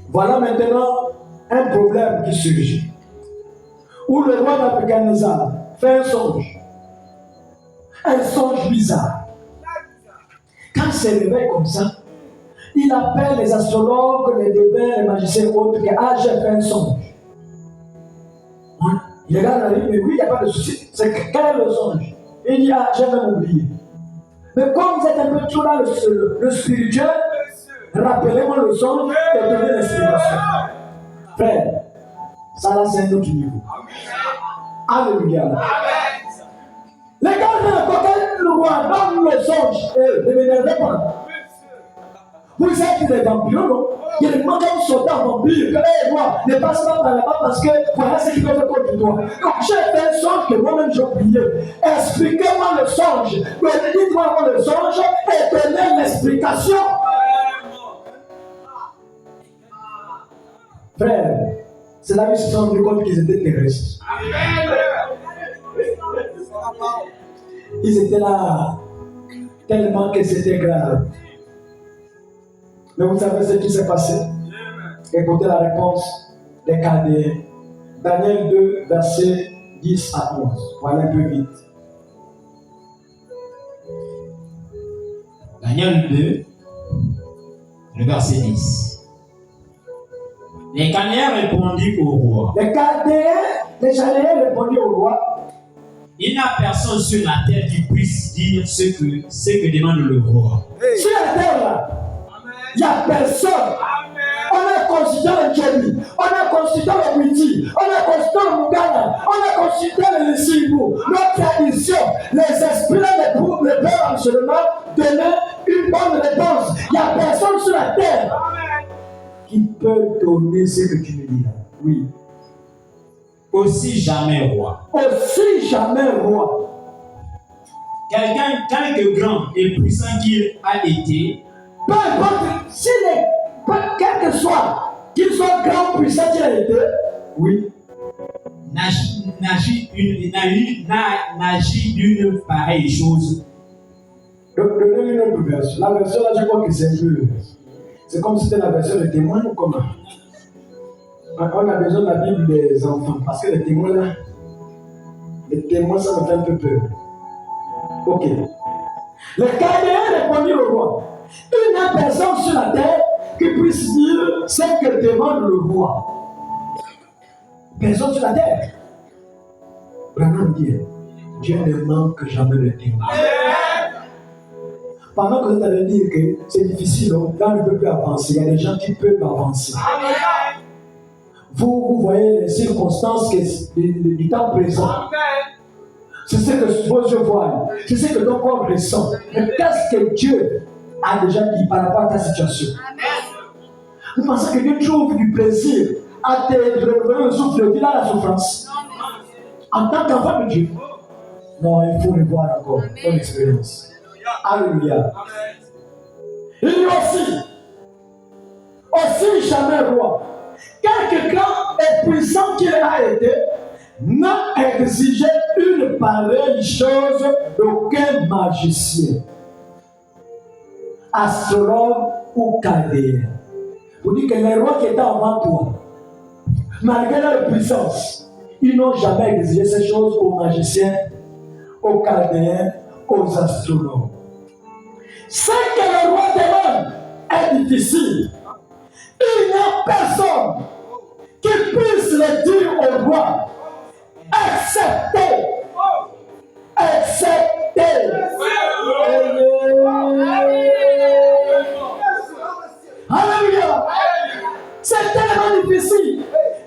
voilà maintenant un problème qui surgit. Où le roi Nabuchodonosor fait un songe. Un songe bizarre. Quand il se réveille comme ça, il appelle les astrologues, les devins, les magiciens autres, que j'ai fait un songe. Il regarde la Bible, mais oui, il n'y a pas de souci. Quel est le songe? Il dit, j'ai même oublié. Mais comme vous êtes un peu trop dans le spirituel, rappelez-moi le songe et donnez l'explication. Frère, ça là c'est un autre niveau. Alléluia. Les gars, quand le roi donne le songe, ne m'énervez pas. Vous êtes des vampires, non? Il y a des moments où sont en vampire, que moi, ne passe pas par là-bas parce que voilà ce qu'ils peuvent contre toi. Donc j'ai fait un songe que moi-même j'ai oublié. Expliquez-moi le songe. Dites-moi le songe et donnez l'explication. Frère, c'est là qu'ils se sont rendus compte qu'ils étaient terrestres. Ils étaient là tellement que c'était grave. Mais vous savez ce qui s'est passé? Écoutez la réponse des Chaldéens. Daniel 2, versets 10 à 11. Voilà un peu vite. Daniel 2, le verset 10. Les Chaldéens répondirent au roi. Les Chaldéens répondirent au roi. Il n'y a personne sur la terre qui puisse dire ce que demande le roi. Sur la terre là, il n'y a personne. On a consulté le Djemi, on a consulté le Miti, on a consulté le Mugana, on a consulté le Sibou, notre tradition, les esprits le père seulement donner une bonne réponse. Il n'y a personne sur la terre qui peut donner ce que tu me dis là. Oui. aussi jamais roi. Aussi jamais roi. Quelqu'un, quelque grand et puissant qu'il a été, Peu importe, quel que soit, qu'il soit grand, puissant qu'il a été, oui, n'agit d'une pareille chose. Donnez-moi une autre version. La version là, je crois que c'est un peu. C'est comme si c'était la version des témoins ou comment? On a besoin de la Bible des enfants. Parce que les témoins là, ça me fait un peu peur. Ok. Le Chaldéen répondit au roi. Il n'y a personne sur la terre qui puisse dire ce que demande le roi. Personne sur la terre. Branham dit, Dieu ne manque jamais de témoins. Pendant que vous allez dire que c'est difficile, là on ne peut plus avancer. Il y a des gens qui peuvent avancer. Vous voyez les circonstances du temps présent. C'est ce que vos yeux voient. C'est ce que ton corps ressent. Mais qu'est-ce que Dieu a déjà dit par rapport à ta situation? Vous pensez que Dieu trouve du plaisir à te renouveler le souffle de vie dans la souffrance? En tant qu'enfant de Dieu? Non, il faut le voir encore. Ton expérience. Alléluia. Il y a aussi jamais roi, quelque grand et puissant qu'il a été, n'a exigé une pareille chose d'aucun magicien, astrologue ou chaldéen. Vous dites que les rois qui étaient avant toi, malgré leur puissance, ils n'ont jamais exigé ces choses aux magiciens, aux chaldéens, aux astrologues. Ce que le roi demande est difficile. Il n'y a personne qui puisse le dire au roi, excepté. Alléluia. C'est tellement difficile.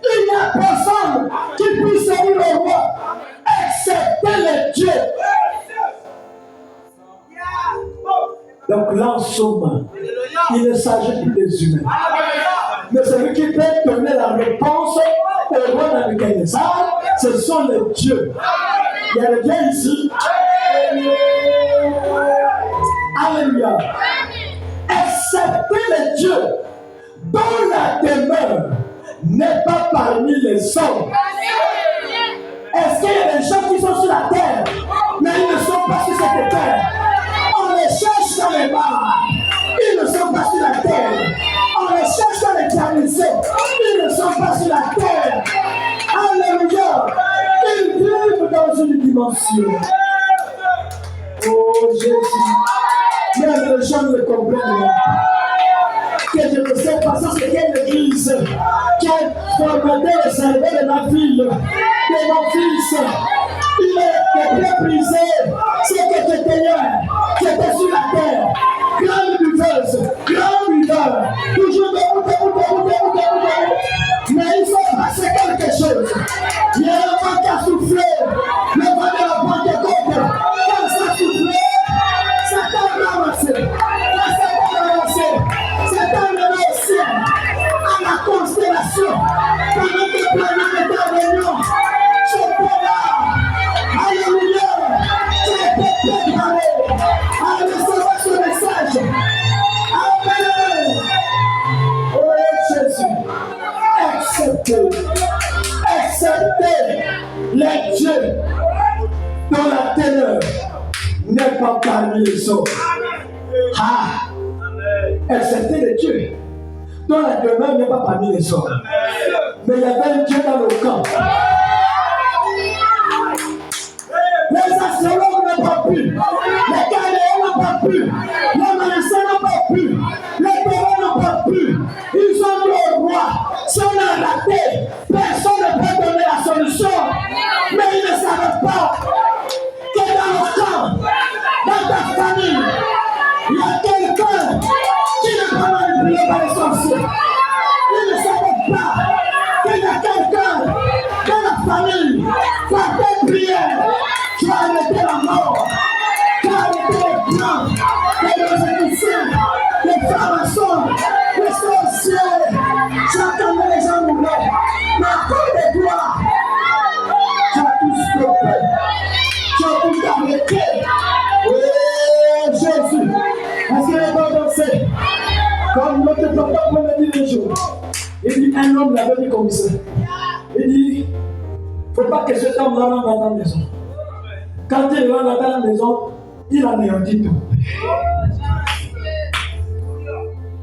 Il n'y a personne qui puisse dire au roi, excepté le Dieu. Donc là, en somme, il ne s'agit plus des humains. Mais celui qui peut donner la réponse au roi Nabuchodonosor, ce sont les dieux. Il y a le Dieu ici. Alléluia. Excepté les dieux dont la demeure n'est pas parmi les hommes. Est-ce qu'il y a des gens qui sont sur la terre, mais ils ne sont pas sur cette terre? On les cherche dans les bars. Ils ne sont pas sur la terre. On les cherche dans les carnissets. Ils ne sont pas sur la terre. Alléluia. Ils vivent dans une dimension. Oh Jésus. Même les gens ne comprennent pas. Que je ne sais pas, ça c'est quelle église qui a formaté le cerveau de ma fille, de mon fils. Il est méprisé. C'est que tu étais là, tu étais sur la terre. Grande buveuse, grand buveur. Toujours debout. Mais il faut passer quelque chose. Il y a un vent qui a soufflé. Le vent de la Pentecôte. Quand ça a soufflé, ça t'a ramassé. Quand ça t'a ramassé, ça t'a ramassé à la constellation. Pendant que Branham était en réunion, j'étais là. Alléluia. Tu étais préparé à recevoir ce message. Amen. Oh Jésus. Acceptez les dieux dont la teneur n'est pas parmi les autres. Acceptez les dieux dont la demeure n'est pas parmi les autres. Mais il y avait un Dieu dans le camp. Les astrologues n'ont pas pu, les Chaldéens n'ont pas pu, les magiciens n'ont pas pu, les témoins n'ont pas pu. Ils ont dit au roi, si on a raté, personne ne peut donner la solution. Mais ils ne savaient pas que dans le camp, dans ta famille, il y a quelqu'un qui n'est pas manipulé par les sorciers. Ils ne savaient pas qu'il y a quelqu'un dans la famille, par tes prières, tu as arrêté la mort, tu as arrêté les plans, les musiciens, les francs-maçons, les sorciers. J'entendais les gens mourir, mais à cause de toi, l'homme l'avait dit comme ça. Il dit, il ne faut pas que cet homme rentre dans ta maison. Quand il rentre dans ta maison, il anéantit tout.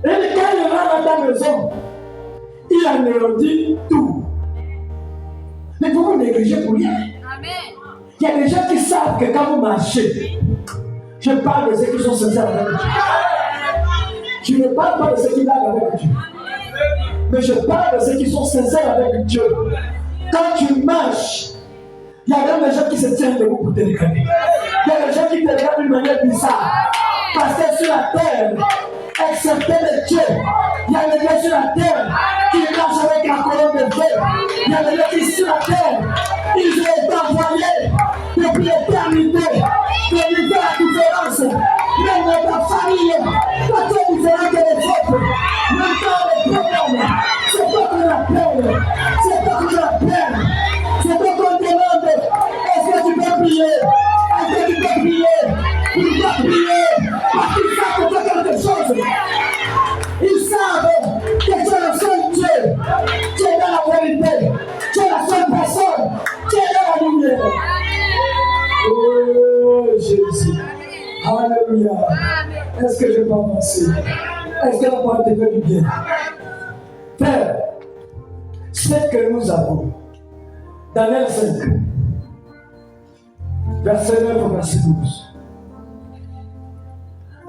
Et quand il rentre dans ta maison, il anéantit tout. Mais il faut vous négliger pour rien. Il y a des gens qui savent que quand vous marchez, je parle de ceux qui sont sincères avec Dieu. Je ne parle pas de ceux qui blaguent avec Dieu. Mais je parle de ceux qui sont sincères avec Dieu. Quand tu marches, il y a même des gens qui se tiennent debout pour te regarder. Il y a des gens qui te regardent d'une manière bizarre. Parce que sur la terre, excepté le Dieu, il y a des gens sur la terre qui marchent avec la colonne de feu. Il y a des gens qui sur la terre, ils ont été envoyés depuis l'éternité pour faire la différence. Même dans ta famille, toi tu es différent que les autres. Même quand les problèmes, c'est toi qu'on appelle, c'est toi qu'on appelle, c'est toi qu'on demande. Est-ce que tu peux prier? Est-ce que tu peux prier? Tu dois prier parce qu'ils savent que tu as quelque chose. Ils savent que tu es le seul Dieu. Tu es dans la vérité. Tu es la seule personne. Tu es dans la lumière. Oh Jésus. Alléluia. Est-ce que je peux avancer? Est-ce que la parole te fait du bien? Frère, ce que nous avons, Daniel 5, verset 9 au verset 12.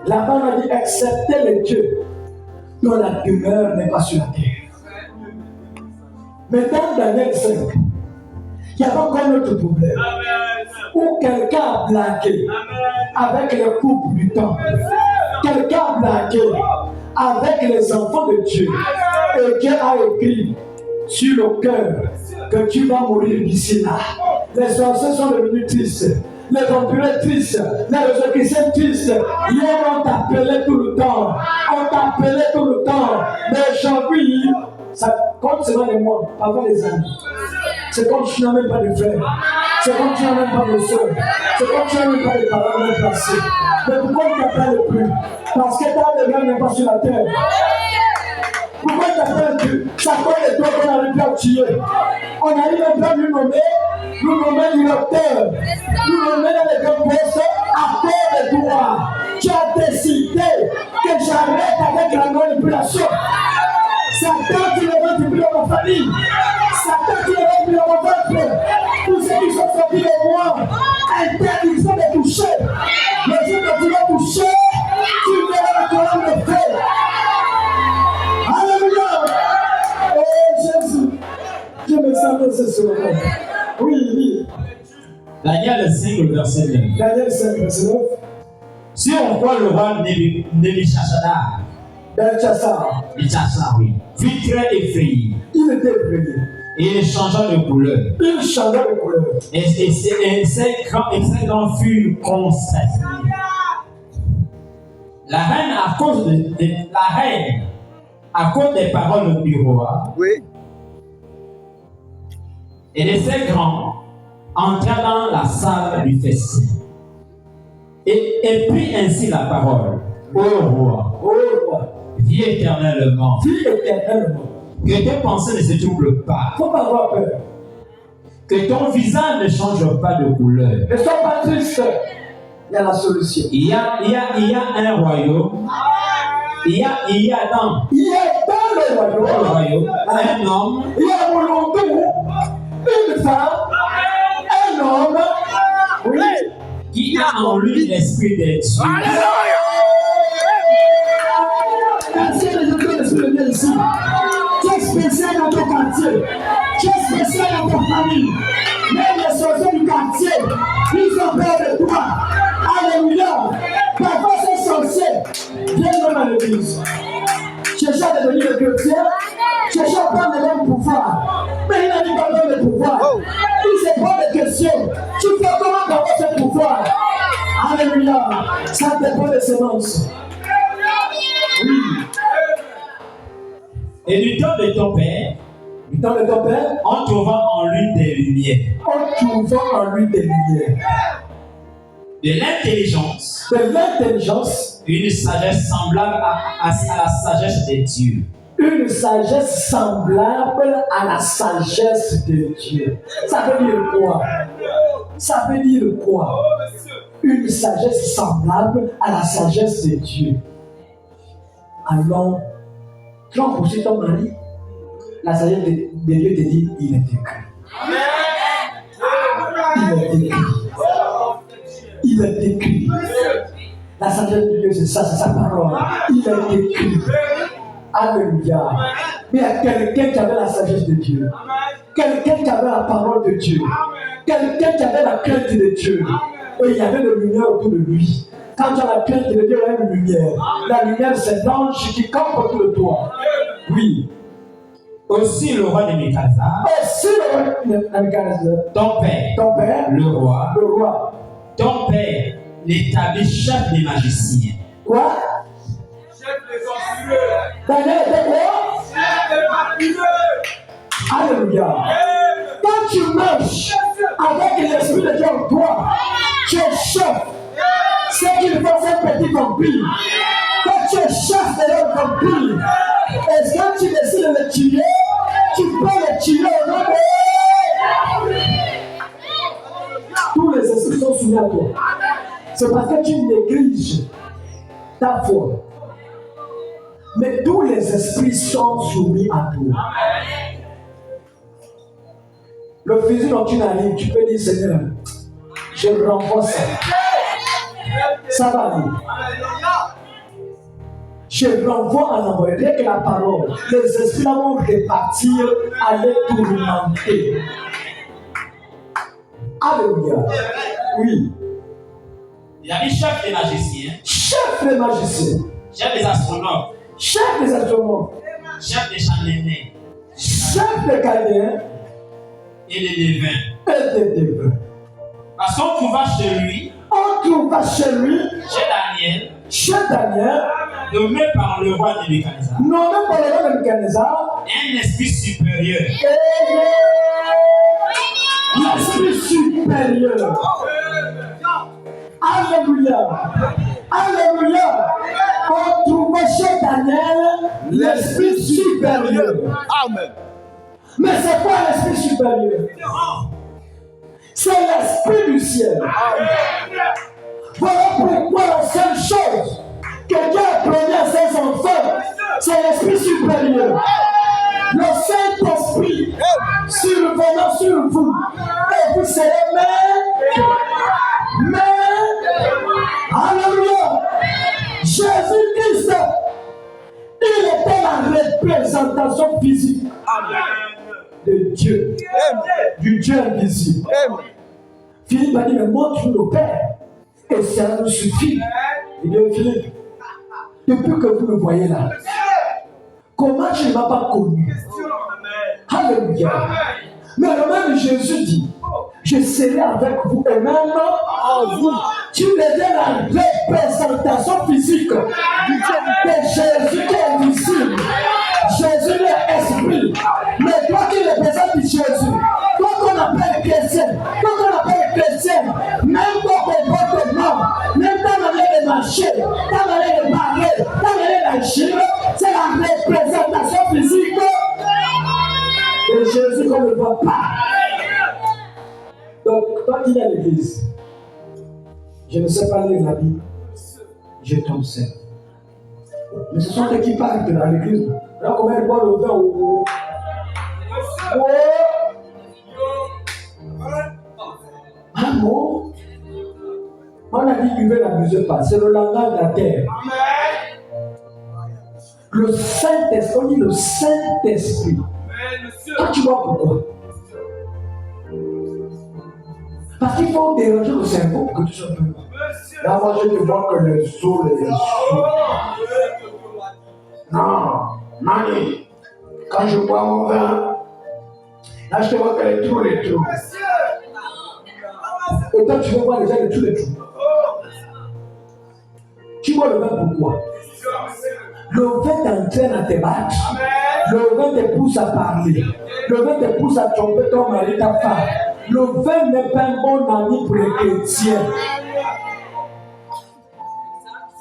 La parole a dit, acceptez le Dieu dont la demeure n'est pas sur la terre. Mais dans Daniel 5, il y a encore un autre problème. Où quelqu'un a blagué avec le couple du temps. Quelqu'un a blagué avec les enfants de Dieu. Et Dieu a écrit sur le cœur que tu vas mourir d'ici là. Les sorciers sont devenus tristes. Les vampires tristes, les résurrections tristes. Hier, on t'appelait tout le temps. On t'appelait tout le temps. Mais aujourd'hui, ça compte seulement les mois, pas les amis. C'est comme tu n'as même pas de frère. C'est comme tu n'as même pas de soeur. C'est comme tu n'as même pas de parents même placés. Mais pourquoi on ne t'appelle plus? Parce que ta demeure n'est pas sur la terre. Pourquoi on t'appelle plus? Ça fait les toi qu'on n'arrive pas à tuer. On n'arrive même pas à nous nommer directeur. Nous nommer dans les grands postes à cause de toi. Tu as décidé que j'arrête avec la manipulation. Satan, tu ne rentres plus dans ma famille. Satan, tu ne rentres plus dans mon peuple. Tous ceux qui sont sortis de moi, interdiction de toucher. Le jour que tu vas toucher, tu verras la colonne de feu. Alléluia. Oh Jésus, je me sens que ce soir. Oui. Daniel 5, verset 9. Daniel 5, verset 9. Si on voit le roi Nebuchadnezzar, oui, fut très effrayé. Il était effrayé. Et il changea de couleur. Et ses grands furent consternés. La reine, à cause des paroles du roi, Oui. et de ses grands, entra dans la salle du festin. Et prit ainsi la parole. Ô roi, vis éternellement. Que tes pensées ne se troublent pas. Faut pas avoir peur. Que ton visage ne change pas de couleur. Ne sois pas triste. Il y a la solution. Il y a un royaume. Il y a dans le royaume un homme. Il y a un volonté, une femme, un homme, oui, qui a en lui l'esprit de Dieu. Merci les gens de l'esprit de Dieu ici. Tu es spécial dans ton quartier. Tu es spécial dans ta famille. Même les sorciers du quartier, ils ont peur de toi. Alléluia. Parfois ces sorciers viennent même à l'église. Cherchant à devenir le chrétien, cherchant à prendre le même pouvoir. Mais il n'a dit pas prendre le pouvoir. Il se pose des questions. Tu fais comment avoir ce pouvoir? Alléluia. Ça dépend des semences. Oui. Et du temps de ton père, on trouva en lui des lumières. De l'intelligence, une sagesse semblable à la sagesse de Dieu. une sagesse semblable à la sagesse de Dieu. Ça veut dire quoi? Ça veut dire quoi? Une sagesse semblable à la sagesse de Dieu. Alors, trompe aussi ton mari. La sagesse de Dieu te dit, il est écrit. Il est écrit. Il est écrit. La sagesse de Dieu, c'est ça, c'est sa parole. Il est écrit. Alléluia. Mais il y a quelqu'un qui avait la sagesse de Dieu. Quelqu'un qui avait la parole de Dieu. Quelqu'un qui avait la crainte de Dieu. Et il y avait de lumière autour de lui. Quand tu as la crainte de Dieu, il y a une lumière. La lumière, c'est l'ange qui campe autour de toi. Oui. Aussi le roi Nebuchadnezzar. Aussi le roi Nebuchadnezzar. Ton père. Le roi. Ton père l'établit chef des magiciens. Quoi? Chef des sorciers. Daniel était quoi? Chef des magiciens. Alléluia. Quand tu marches avec l'esprit de Dieu en toi, tu es chef. C'est qu'il faut un petit vampire. Quand tu es chef de l'autre vampire, est-ce que tu décides de le tuer? Tu peux le tuer au nom de... Tous les esprits sont soumis à toi. C'est parce que tu négliges ta foi. Mais tous les esprits sont soumis à toi. Le fusil dont tu n'arrives, tu peux dire Seigneur, je renvoie ça. Ça va aller. Je renvoie à l'envoyer. Dès que la parole, les esprits vont repartir, aller tourmenter. Alléluia. Oui. Il a mis chef des magiciens. Chef des magiciens. Chef des astronomes. Chef des astronomes. Chef des chanoines. Chef des gardiens. Et des devins. Et des devins. Parce qu'on trouva chez lui. On trouva chez lui. Chez Daniel. Nommé par le roi Nebuchadnezzar. Nommé par le roi Nebuchadnezzar. Un esprit supérieur. L'esprit supérieur. Alléluia. Alléluia. On trouve chez Daniel l'esprit supérieur. Amen. Mais c'est quoi l'esprit supérieur? C'est l'esprit du ciel. Voilà pourquoi la seule chose que Dieu a promis à ses enfants, c'est l'esprit supérieur. Le Saint-Esprit survenant sur vous. Et vous serez mais, alléluia. Jésus-Christ, il était la représentation physique de Dieu, du Dieu invisible. Philippe a dit, mais montre-nous le Père, et ça nous suffit. Il dit, Philippe, depuis que vous me voyez là, comment tu ne m'as pas connu? Alléluia. Mais le même Jésus dit, je serai avec vous et même en vous. Tu deviens la représentation physique de Jésus qui est invisible. Jésus est esprit. Mais toi qui représentes Jésus, toi qu'on appelle chrétien, même ton comportement, même ta manière de marcher, ta manière de parler, ta manière d'agir, c'est la représentation physique de Jésus qu'on ne voit pas. Donc, toi qui es à l'église, je ne sais pas lire la Bible, je t'observe. Mais ce sont eux qui parlent à l'église. Alors, comment ils boivent le vin au. Ah non? On a dit buvez, n'abusez pas. C'est le langage de la terre. Le Saint-Esprit, on dit le Saint-Esprit. Toi, tu vois pourquoi? Parce qu'il faut déranger le cerveau pour que tu sois plus. Là, moi, je ne vois que les os, les sous. Non, Mani, quand je bois mon vin, là, je te vois que les trous. Et toi, tu veux voir les gens de tous les trous. Tu bois le vin pourquoi? Le vin t'entraîne à te battre. Le vin te pousse à parler. Le vin te pousse à tromper ton mari, ta femme. Le vin n'est pas un bon ami pour les chrétiens.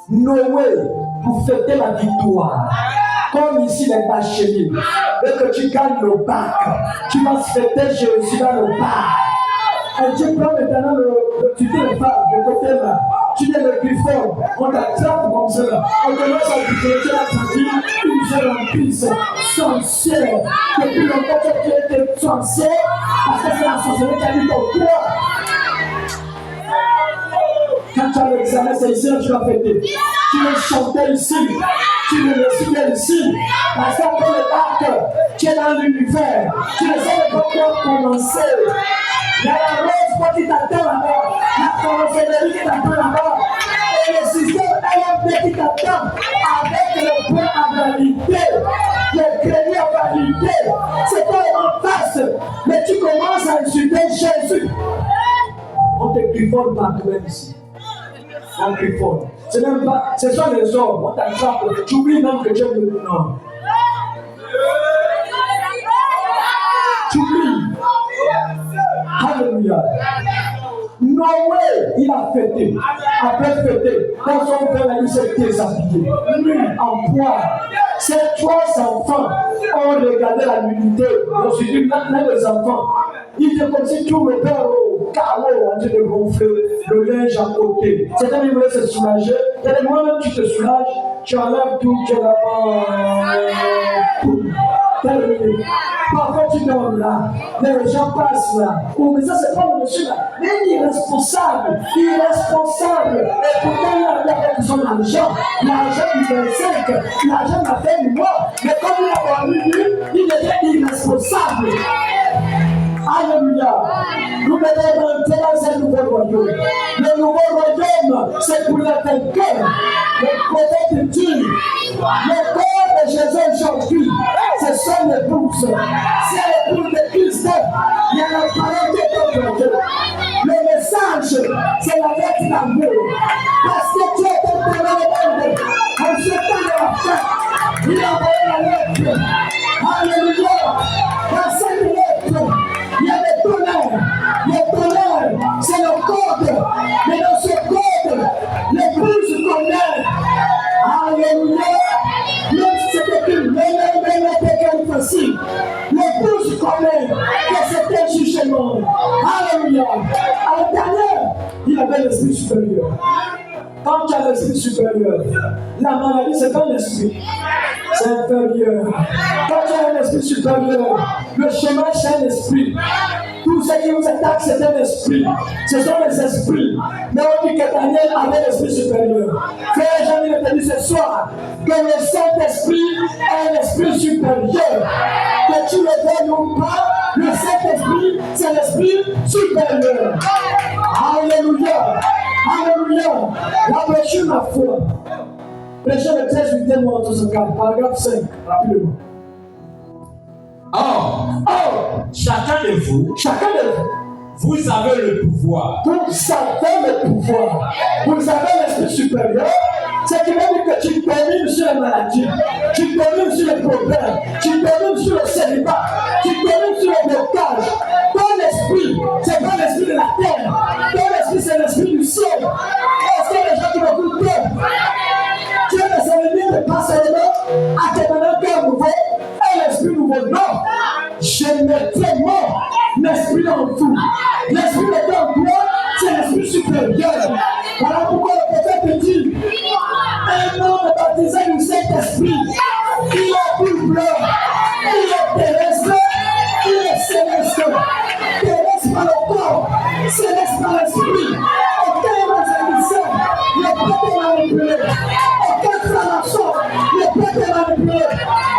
Noé, pour fêter la victoire, comme ici les bacheliers. Dès que tu gagnes le bac, tu vas fêter Jésus dans le bac. Et tu prends maintenant tu te le fais de côté là. Tu es le griffon, on t'attrape comme ça. On commence à dire que tu as senti une jeune emprise sorcière. Depuis longtemps que tu étais sorcière, parce que c'est la sorcellerie qui a mis ton poids. Quand tu as l'examen, c'est ici que tu vas fêter. Tu veux chanter ici, tu veux réciter ici. Parce qu'après le bac, tu es dans l'univers. Tu ne sais pas comment commencer. Il y a la rose qui t'attend là-bas, la consellerie qui t'attend là-bas, et le système LMP qui t'attend avec le point à valider, le crédit à valider. C'est toi en face, mais tu commences à insulter Jésus. On te griffonne partout même ici. On griffonne. C'est même pas, ce sont les hommes, on t'attrape, tu oublies même que Dieu le nom. Tu oublies. Alléluia. Noé, il a fêté. Après fêté, dans son père, il s'est déshabillé. Lui, en poids. Ces 3 enfants ont regardé la nudité. Je suis dit, maintenant les enfants. Il était comme si tout le père au carreau en train de gonfler le linge à côté. C'est-à-dire qu'il voulait se soulager. Et moi-même, tu te soulages, tu enlèves tout, tu es là-bas. Terminé. Parfois tu dors là, les gens passent là. Oh, mais ça c'est pas le monsieur là. Mais il est irresponsable. Irresponsable. Et pourtant il a avec son argent. L'argent du 25, l'argent de la fin du mois. Mais comme il a vendu lui, il devient irresponsable. Alléluia. Nous devons entrer dans un nouveau royaume. Le nouveau royaume, c'est pour les vainqueurs. Le prophète dit, le corps de Jésus aujourd'hui, ce sont les bourses. C'est les bourses de Christ. Il y a la parole de Dieu. Le message, c'est la lettre d'amour. Parce que Dieu est dans le monde. En ce temps de la fin, il a envoyé la lettre. Alléluia. Dans cette lettre, il y a des tonnerres. Les tonnerres, c'est le code. Mais dans ce code, l'épouse connaît. Alléluia. Même si c'était une belle facile, l'épouse connaît que c'était un jugement. Alléluia. À l'intérieur, il avait l'esprit supérieur. Quand tu as l'esprit supérieur, la maladie, c'est pas l'esprit, c'est inférieur. Quand tu as un esprit supérieur, le chemin, c'est un esprit. Tout ce qui nous attaque, c'est un esprit. Ce sont les esprits. Mais on dit que Daniel avait l'esprit supérieur. Frère Jean-Michel te dit ce soir que le Saint-Esprit est un esprit supérieur. Que tu le donnes ou pas, le Saint-Esprit, c'est l'esprit supérieur. Alléluia. Alléluia. La prêcher ma foi. Prêcher le 13 8e mois de ce cas, paragraphe 5, rapidement. Or, chacun de vous, vous avez le pouvoir. Vous avez le pouvoir. Vous avez l'esprit supérieur. C'est qui veut dire que tu domines sur les maladies, tu domines sur les problèmes, tu domines sur le célibat, tu domines sur les blocages. Ton esprit, c'est pas l'esprit de la terre. Ton esprit, c'est l'esprit du ciel. Est-ce que les gens qui m'écoutent, Dieu ne se limite pas seulement à te donner un cœur nouveau et l'esprit nouveau. Non, je mettrai l'esprit en vous. L'esprit de Dieu en toi, c'est l'esprit supérieur. Voilà pourquoi le prophète dit un homme baptisé du Saint-Esprit, il est double, il est terrestre, il est céleste. Terrestre par le corps, céleste par l'esprit. Aucun évangiliseur ne peut te manipuler. Aucun franc-maçon ne peut te manipuler.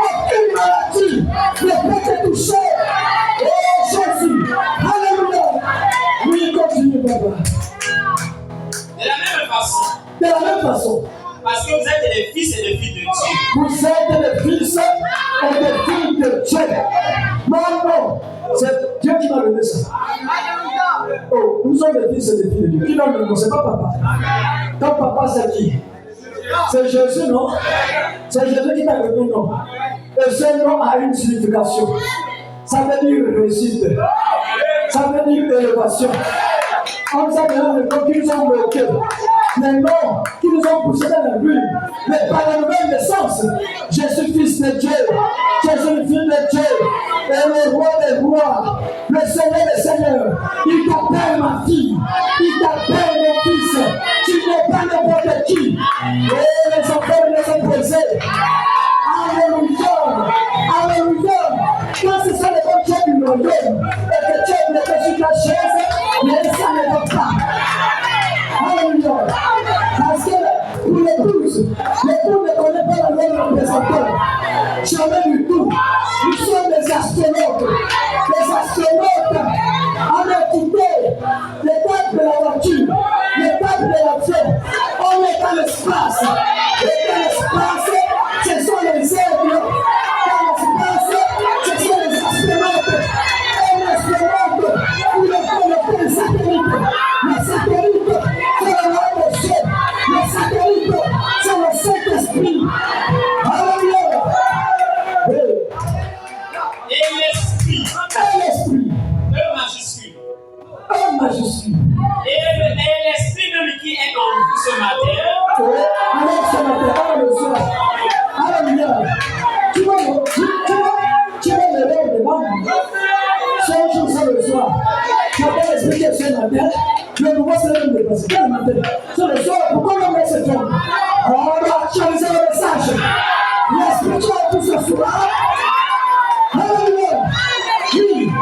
Aucune maladie ne peut te toucher. Oh Jésus, alléluia. Oui, continue, papa. De la même façon. De la même façon. Parce que vous êtes les fils et les filles de Dieu. Vous êtes les fils et les filles de Dieu. Non, c'est Dieu qui m'a donné ça. Oh, nous sommes les fils et les filles de Dieu. Qui m'a donné? C'est pas papa. Ton papa, c'est qui? C'est Jésus, non? C'est Jésus qui t'a donné, non? Et ce nom a une signification. Ça veut dire réussite. Ça veut dire élévation. On nous a donné le nom qu'ils ont bloqué. les noms qui nous ont poussés dans la rue, mais par la nouvelle naissance, je suis fils de Dieu, je suis le fils de Dieu, et le roi des rois, le Seigneur des seigneurs, il t'appelle ma fille, il t'appelle mon fils, tu n'es pas n'importe qui, et les enfants les ont posés. Alléluia, alléluia. Quand ce sont les bonnes choses du royaume, et que Dieu ne fait sur la chaise, mais ça ne va pas. Alléluia. Parce que pour l'épouse ne connaît pas la loi représentant. Jamais du tout. Nous sommes des astronautes. Les astronautes ont quitté l'étape de la voiture, l'étape de l'avion. On est dans l'espace. Et dans l'espace, ce sont les aigles. Dans l'espace, ce sont les astronautes. Et les astronautes, vous le connaissez, les satellites. Les satellites, c'est le roi des cieux. Les satellites, c'est le Saint-Esprit. Alléluia. Et l'esprit. E majuscule. Un majuscule. Et l'esprit même qui est en vous ce matin. Alors ce matin, le soir. Alléluia. Tu vas me lever devant moi. C'est un jour, c'est le soir. Je vais expliquer ce matin. Le pouvoir se lève de passer. Quel matin? C'est le soir. Pourquoi on met ce temps? On va actualiser le message. L'esprit qui a tout ce soir. Alléluia. Oui.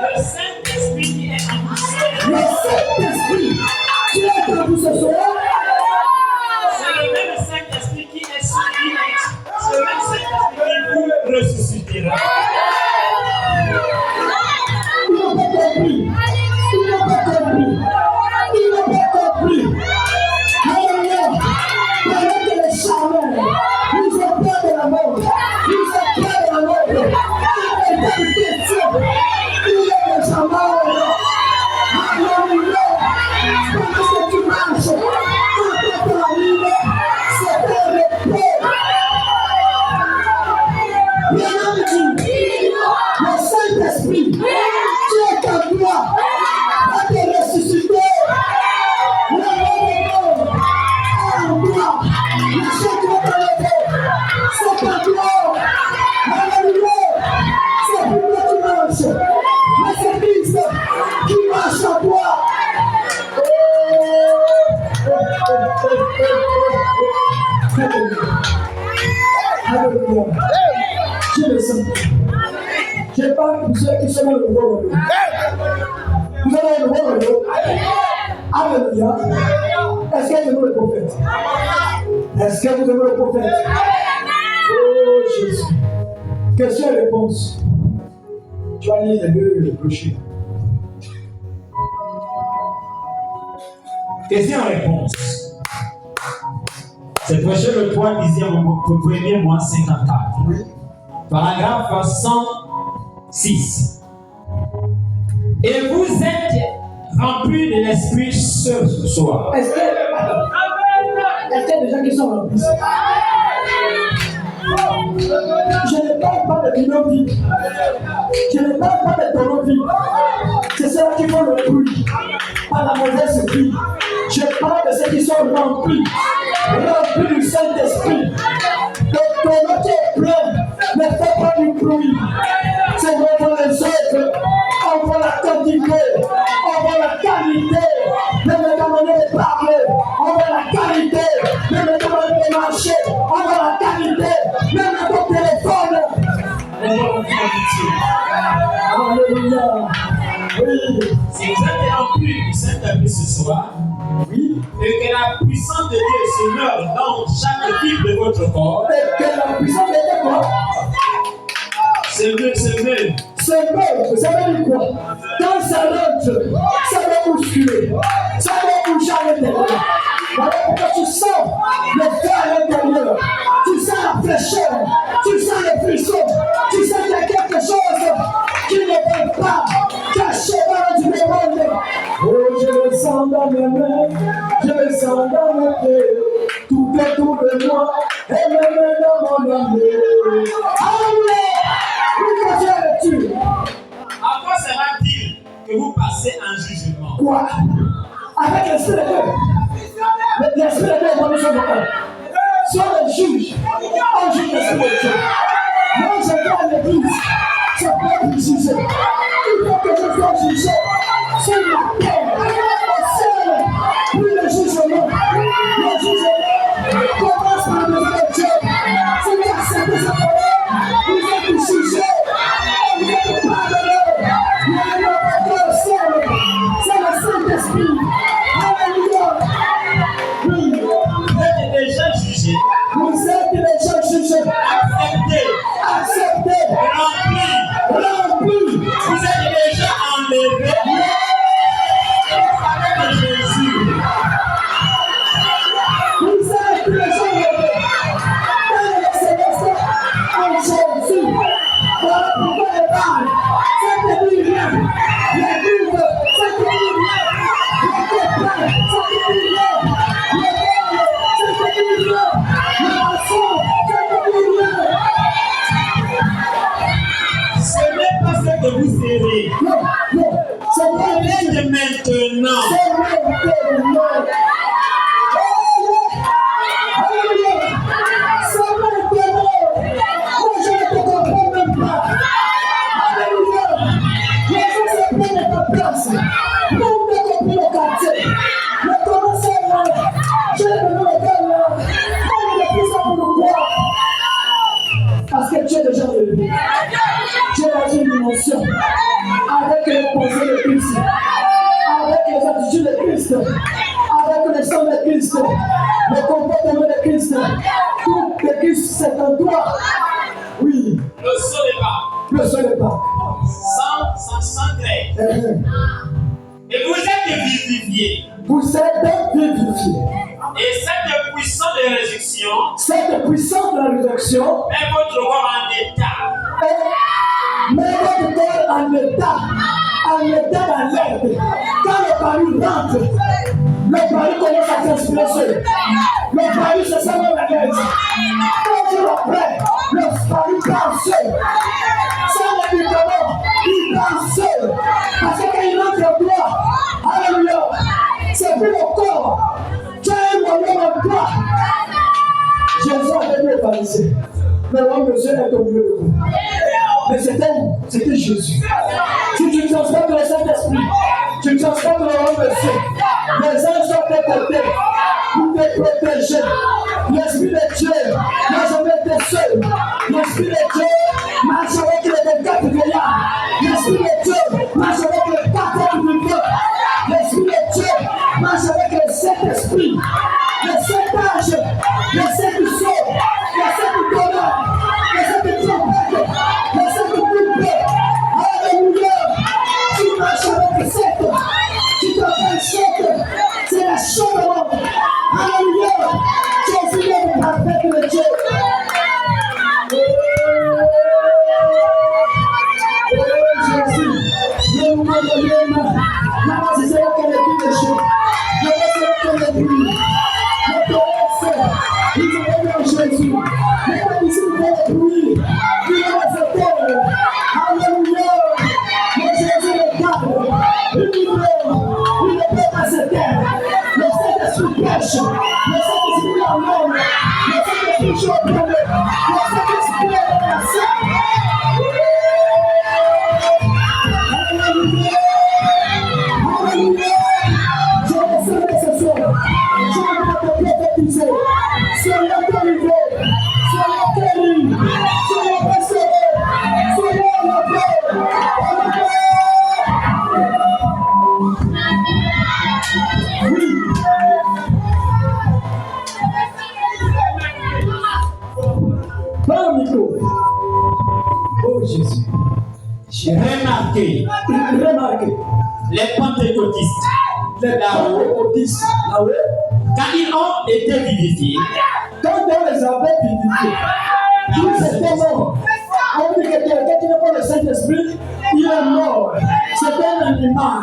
Le Saint-Esprit qui est en vous. Le Saint-Esprit qui est en vous ce soir. C'est le même Saint-Esprit qui est sur qui est. C'est le même Saint-Esprit qui vous ressuscitera. Il n'a pas compris. Il n'a pas compris. Il n'a pas compris. Alléluia. Pendant que les charmeurs, ils ont peur de la mort. Ils ont peur de la mort. Il n'est pas de question. Il est déjà mort. Alléluia. Pendant que tu marches, quand tu es en ligne, c'est un repos. Bien entendu, le Saint-Esprit, qui est en toi, va te ressusciter. Le monde en toi, la chair qui va te lever, c'est en toi. Alléluia, c'est pour toi qui marches, mais c'est Christ qui marche en toi. Alléluia. Je le sens. Je parle pour ceux qui sont dans le nouveau royaume. Vous avez le nouveau royaume. Alléluia. Est-ce que vous aimez le prophète? Est-ce que vous aimez le prophète? Oh Jésus. Question et réponse. Tu vas lire les deux clochers. Question-réponse. C'est prêché le 3 dixième au premier mois 54. Oui. Paragraphe 106. Et vous êtes remplis de l'esprit ce soir. Est-ce qu'il y a des gens qui sont remplis? Je ne parle pas de ton vie. Je ne parle pas de ton vie. C'est ceux qui font le bruit par la mauvaise vie. Je parle de ceux qui sont remplis du Saint-Esprit. Que ton œuvre est plein, ne fais pas du bruit. C'est vraiment les autres. On voit la quantité, on voit la qualité, même la manière de parler, on voit la qualité, même la manière de marcher, on voit la qualité, même ton téléphone. On voit la qualité. Alléluia. Oui. Si vous êtes remplis du Saint-Esprit ce soir, Oui. et que la puissance de Dieu se meurt dans chaque fibre de votre corps, Et que la puissance de quoi? c'est mieux. C'est bon, ça veut dire quoi? Quand ça rentre, ça va bousculer, ça va bouger à l'intérieur. Voilà pourquoi tu sens le feu à l'intérieur, tu sens la fraîcheur, tu sens les frissons, tu sens qu'il y a quelque chose qui ne peut pas cacher dans du monde. Oh, je le sens dans mes mains, je le sens dans mes pieds, tout autour de moi, et même dans mon âme. Alléluia! Pourquoi tu es tu? À quoi sera-t-il que vous passez un jugement? Quoi? avec l'esprit de Dieu. L'esprit de Dieu est monté sur nos cœurs. Si on est juge, on juge l'esprit de Dieu. Moi, je vais à l'église, c'est pas pour juger. Il faut que je sois jugé sur la terre. Au ciel, puis le jugement. Le jugement commence par le nom de Dieu. Si vous acceptez sa parole, vous êtes jugé. Vous êtes pardonné. Il y a un au ciel. C'est le Saint-Esprit. Alléluia. Oui. Vous êtes déjà jugé. Vous êtes déjà jugé. Accepté. Accepté. Rempli. Vous êtes déjà enlevé. Avec Jésus. Vous êtes déjà enlevé. Dans le céleste, en Jésus. Voilà pourquoi les balles, ça te dit rien. Les livres, ça te dit rien. Les copains, ça te dit rien. Les balles, ça te dit rien. Les maçons, ça te dit rien. Ce n'est pas ce que vous serez. Non, non, c'est pas Rien vrai. de maintenant. C'est maintenant. Alléluia. C'est maintenant. Moi, je ne te comprends même pas. Alléluia. Les gens se prennent à ta place. Nous, on a compris le quartier. Mais comment c'est là? Je vais venir le faire là. On ne fait ça pour nous croire. Parce que tu es déjà venu. Tu es dans une dimension avec les pensées de Christ, avec les attitudes de Christ, avec le sang de Christ, le comportement de Christ. Tout de Christ, c'est en toi. Oui, Le sol est bas. le seul est pas. Sans grève. Et vous êtes vivifiés. Vous êtes vivifiés. Et cette puissance de résurrection Cette puissance de la résurrection met votre corps en état. met votre corps en état d'alerte. Quand le palu rentre, le palu commence à transpirer. Le palu se sent dans la tête. 3 jours après, le palu part seul. Sans médicament, il part seul. Parce que quand il rentre en toi, alléluia, c'est plus le corps. Tu as un moyen en toi. Jésus avait dû évaluer. Mais l'homme de Dieu est au milieu de vous. Mais c'était Jésus. Si tu transportes le Saint-Esprit, tu transportes le homme de Dieu. Les anges sont à tes côtés pour te protéger. L'Esprit de Dieu n'a jamais été seul. L'Esprit de Dieu marche avec les 24 veillards. L'Esprit de Dieu marche avec les 4 hommes du feu. L'Esprit de Dieu marche avec les 7 esprits, les 7 anges, les 7 sceaux, les 7 tonnerres, les 7 trompettes, les 7 poupées. Alléluia! Tu marches avec les 7, tu t'appelles 7, c'est la chambre. Alléluia! Jésus est le parfait de Dieu. Jésus, le moment de l'homme, la c'est celle qui est le plus de choses. Le reste est le bruit. Le Père, il se réveille en Jésus. Les conditions de bruit, il va se taire. Alléluia. Mais Jésus le garde. Il ne peut pas se taire. Le Saint-Esprit prêche. Le Saint-Esprit l'emmène. Le Saint-Esprit joue au premier. Le Saint-Esprit est la nation. Je vais sauver ce soir. Je vais te prophétiser. Soyez arrivés. Soyez guéris. Soyez restaurés. Soyez enlevés. Oui. Prends le micro. Oh Jésus. J'ai remarqué Remarquez. les pentecôtistes, Les pentecôtistes, là-haut, quand ils ont été vivifiés, quand on les avait vivifiés, ils étaient morts. On dit que quelqu'un qui n'a pas le Saint-Esprit, il est mort. C'est un animal.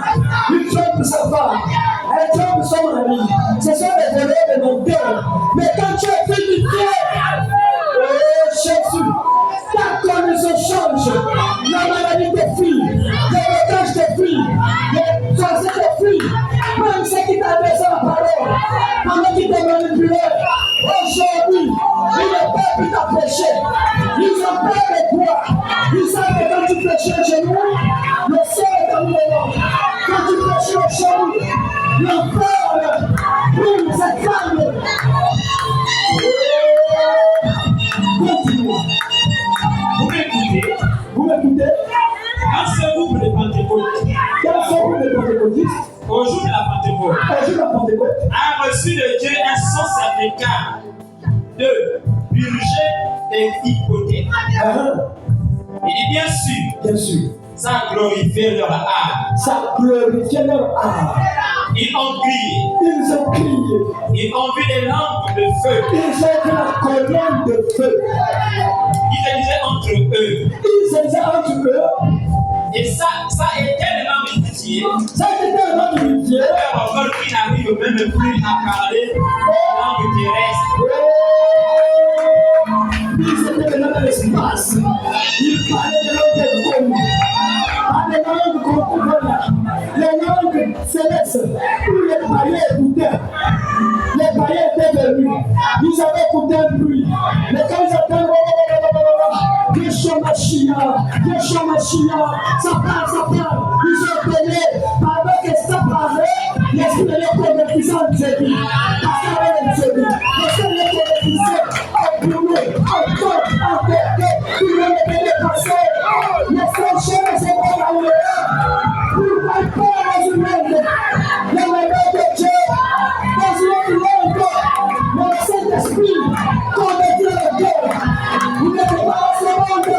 Il trompe sa femme. Elle trompe son mari. Ce sont des voleurs de mon cœur. Mais quand tu es vivifié, oh Jésus, ta condition change. La maladie te fuit. Le blocage te fuit. Le sorcier te fuit. Même ce qui t'a L'enfer brûle cette femme. Continue. Vous m'écoutez? Vous m'écoutez? Dans ce groupe de Pentecôte, Dans ce groupe de pentecôtistes, au jour de la Pentecôte, au jour de la Pentecôte, a reçu de Dieu un son certificat de purger des hypothèques. Il dit bien sûr, ça a glorifié leur âme. ça glorifiait leur âme. Ils ont crié. Ils ont crié. Ils ont vu des lampes de feu. Ils ont vu la colonne de feu. Ils se disaient entre eux. Ils se disaient entre eux. Et ça a été tellement multiplié. Ça a été tellement multiplié. Encore qui n'arrive même plus à parler langue terrestre. Ils étaient maintenant dans l'espace. Ils parlaient de langue commune. Pas des langues qu'on connaît. Les langues célestes où les païens écoutaient. Les païens étaient venus. Ils avaient écouté un bruit. Mais quand ils entendent Yeshua Mashiach, ça parle. Ils ont donné, pendant que ça parlait, l'esprit de les convertissait en Jésus. Parce qu'avec Jésus, l'esprit de les convertissait en boulot, en côte, en tête, tout le monde était dépassé. Les francheurs étaient dans le pour pas dans une langue. Les malheurs de Dieu, dans une autre langue, le Saint-Esprit convertit le cœur. Vous n'êtes pas dans ce monde.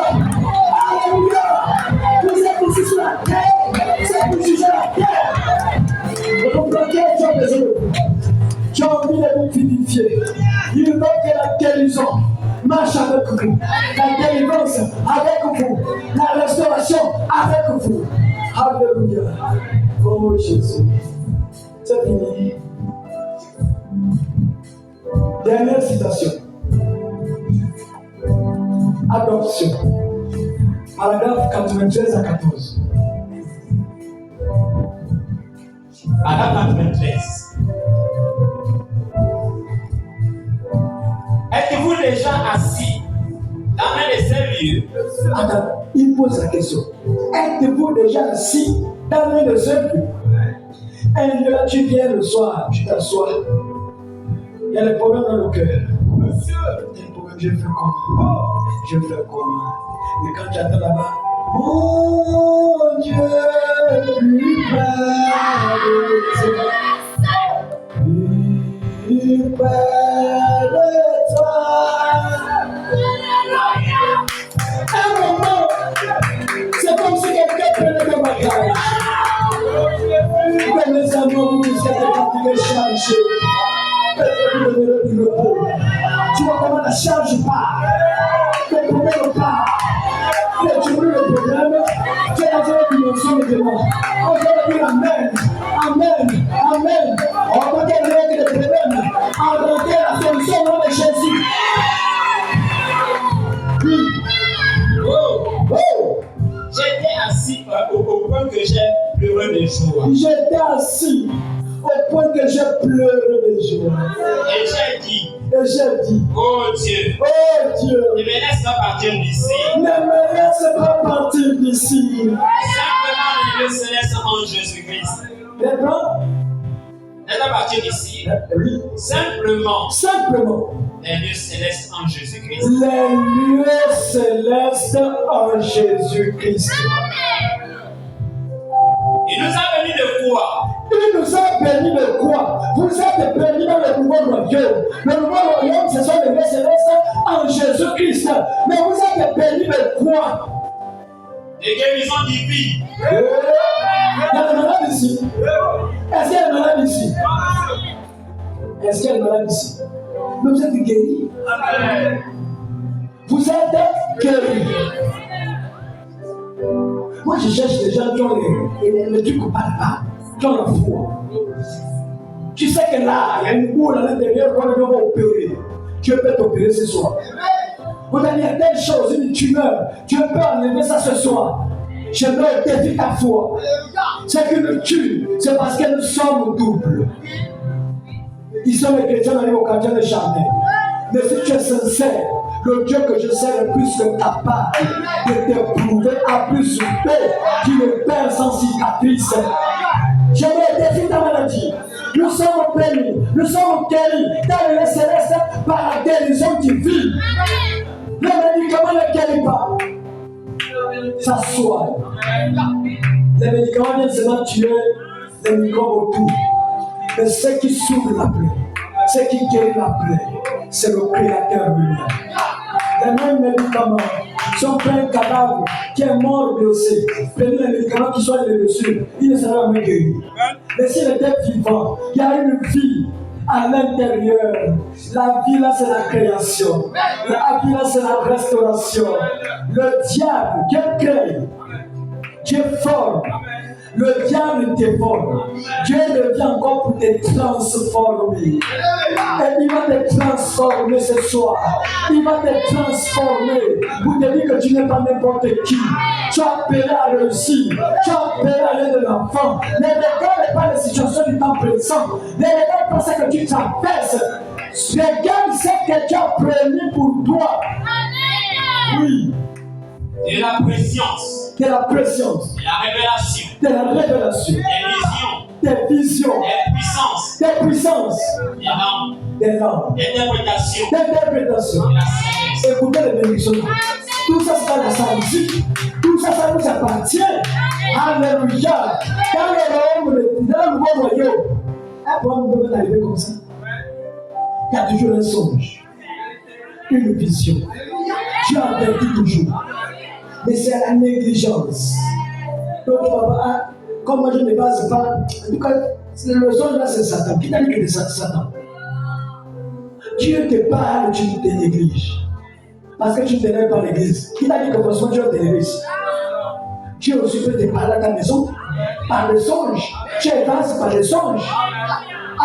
Alléluia. Vous êtes ici sur la terre. C'est pour juger la terre. Vous comprenez, tu as besoin de vous. Tu as envie de vous vivifier. Il veut que la guérison marche avec vous. La délivrance avec vous. La restauration avec vous. Alléluia. Oh Jésus. C'est fini. Dernière citation. Adoption. Paragraphe 93 à 14. Paragraphe 93. Êtes-vous déjà assis dans un de ces lieux? Attends, il pose la question. Êtes-vous déjà assis dans un de ces lieux? Un lieu là, tu viens le soir, tu t'assois. Il y a des problèmes dans le cœur. Monsieur, il y a des problèmes, je fais comment? Je fais comment? Et quand tu attends là-bas, mon Dieu, plus près de toi. Plus près de toi. Un moment, c'est comme si quelqu'un prenait le bagage. Mais mes amis, vous êtes fatigués, chargés. Peut-être vous donnerez du repos. Tu vois comment la charge part. Le problème part. Mais tu veux le problème. Tu es dans une dimension maintenant. On va dire Amen. Amen. Amen. On va dire le problème. On va dire la solution au nom de Jésus. Oh. J'étais assis au point que j'ai pleuré de joie. J'étais assis au point que j'ai pleuré de joie. Et j'ai dit, oh Dieu, ne me laisse pas partir d'ici. Ne me laisse pas partir d'ici. Simplement les lieux célestes en Jésus-Christ. Maintenant, Ne pas partir d'ici. oui. Simplement les lieux célestes en Jésus-Christ. Les lieux célestes en Jésus-Christ. Il nous a bénis de quoi? Il nous a bénis de quoi? Vous êtes bénis dans le nouveau royaume. Le nouveau royaume, ce sont les lieux célestes en Jésus-Christ. Mais vous êtes bénis de quoi? Des guérisons divines. Il y a des malades ici. Est-ce qu'il y a des malades ici? Est-ce qu'il y a des malades ici? Mais vous êtes guéris. Vous êtes guéris. Moi, je cherche des gens qui ont le truc au pas, qui ont la foi. Tu sais que là, il y a une boule à l'intérieur qu'on va opérer. Dieu peut t'opérer ce soir. On a dit à telle chose, une tumeur. Dieu peut enlever ça ce soir. Je veux défier ta foi. Ce qui me tue, c'est parce que nous sommes doubles. Ils sont les chrétiens dans au quartier de Charnay. Mais si tu es sincère, le Dieu que je sers est plus que capable de t'éprouver à plus paix qu'une paix sans cicatrice. Je veux défier ta maladie. Nous sommes bénis, nous sommes guéris dans le céleste par la guérison divine. Le médicament ne guérit pas, ça soigne. Les médicaments viennent seulement tuer les microbes autour. Mais ce qui s'ouvre la plaie, ce qui guérit la plaie, c'est le Créateur lui-même. Les mêmes médicaments sont pleins de cadavres qui est mort blessé. Prenez les médicaments qui sont les blessures, il ne sera jamais guéri. Mais s'il était vivant, il y a une vie à l'intérieur. La vie là, c'est la création. La vie là, c'est la restauration. Le diable, Dieu crée, Dieu forme. Le diable déforme. Dieu revient encore pour te transformer. Et il va te transformer ce soir. Il va te transformer pour te dire que tu n'es pas n'importe qui. Tu as appelé à réussir. Tu as appelé à aller de l'enfant. Ne regarde pas les situations du temps présent. Ne regarde pas ce que tu traverses. Regarde ce que tu as prévu pour toi. Oui. De la préscience. De la préscience. De la révélation. De la révélation. Des visions. Des puissances. Des puissances. Des langues. D'interprétation. De la sagesse. Écoutez les bénédictions. Tout ça, c'est dans la sainteté. Tout ça, ça nous appartient. Alléluia. Dans le nouveau royaume, un problème peut arriver comme ça. Il y a toujours un songe, une vision. Dieu avertit toujours. Mais c'est la négligence. Donc, papa, comme moi je ne base pas, en tout cas, le songe là c'est Satan. Qui t'a dit que c'est Satan? Dieu te parle, tu te négliges. Parce que tu ne te lèves pas à l'église. Qui t'a dit que forcément Dieu te lève ici? Dieu aussi peut te parler à ta maison par les songes. Tu avances par les songes.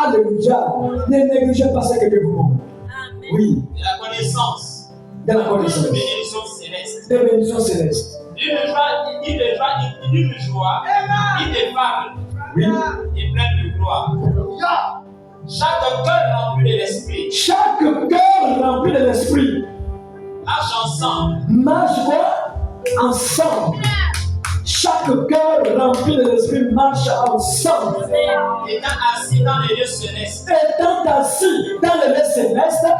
Alléluia. Ne négligez pas ce que Dieu vous montre. Oui. De la connaissance. De la connaissance. Des bénédictions célestes. Des bénédictions célestes. D'une joie, ineffable. Oui. Et pleine de gloire. Chaque cœur rempli de l'esprit. Chaque cœur rempli de l'esprit. Marche ensemble. Marche quoi? Ensemble. Chaque cœur rempli de l'esprit marche ensemble. Étant assis dans les lieux célestes. Étant assis dans les lieux célestes.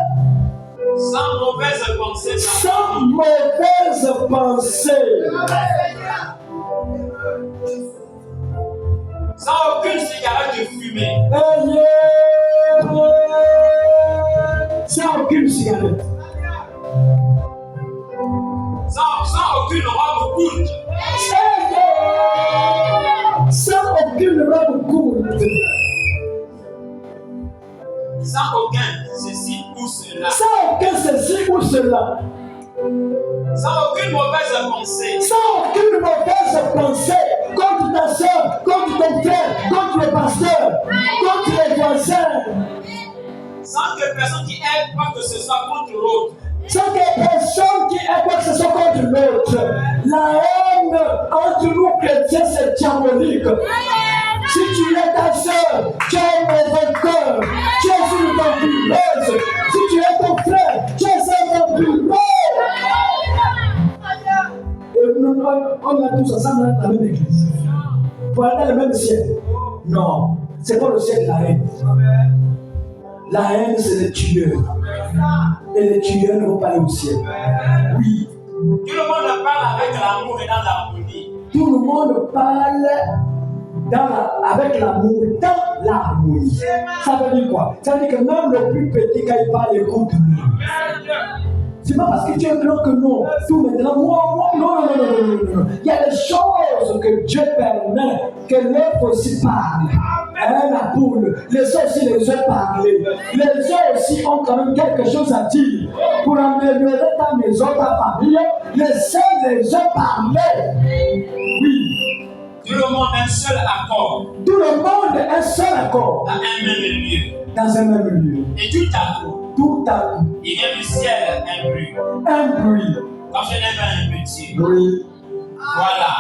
Sans mauvaise pensée. Sans mauvaise pensée. Sans aucune cigarette de fumée. Sans aucune cigarette. Sans aucune robe courte. Sans aucune robe courte. Sans aucun ceci ou cela. Sans aucun ceci ou cela. Sans aucune mauvaise pensée. Sans aucune mauvaise pensée contre ta soeur, contre ton frère, contre le pasteur, contre les voisins. Sans que personne qui ait quoi que ce soit contre l'autre. Sans que personne qui ait quoi que ce soit contre l'autre. La haine entre nous chrétiens, c'est diabolique. Si tu es ta soeur, tu es un mauvais cœur, tu es une vampireuse. Si tu es ton frère, tu es un vampireux. Et nous, on est tous ensemble dans la même église. Pour aller dans le même ciel. Non, c'est pas le ciel de la haine. La haine, c'est les tueurs. Et les tueurs ne vont pas aller au ciel. Oui. Tout le monde parle avec l'amour et dans l'harmonie. Tout le monde parle avec l'amour, dans l'harmonie. Ça veut dire quoi? Ça veut dire que même le plus petit, quand il parle, écoute lui. C'est pas parce que tu es grand que non. Tout maintenant, moi, non. Il y a des choses que Dieu permet, que l'œuf aussi parle. La poule, les œufs aussi les œufs parlent. Les œufs aussi ont quand même quelque chose à dire. Pour améliorer ta maison, ta famille, les œufs parlaient. Oui. Tout le monde un seul accord. Tout le monde un seul accord. Dans un même lieu. Dans un même lieu. Et tout à coup. Tout à coup. Il vient du ciel un bruit. Un bruit. Comme je n'aime pas un petit. Oui. Voilà.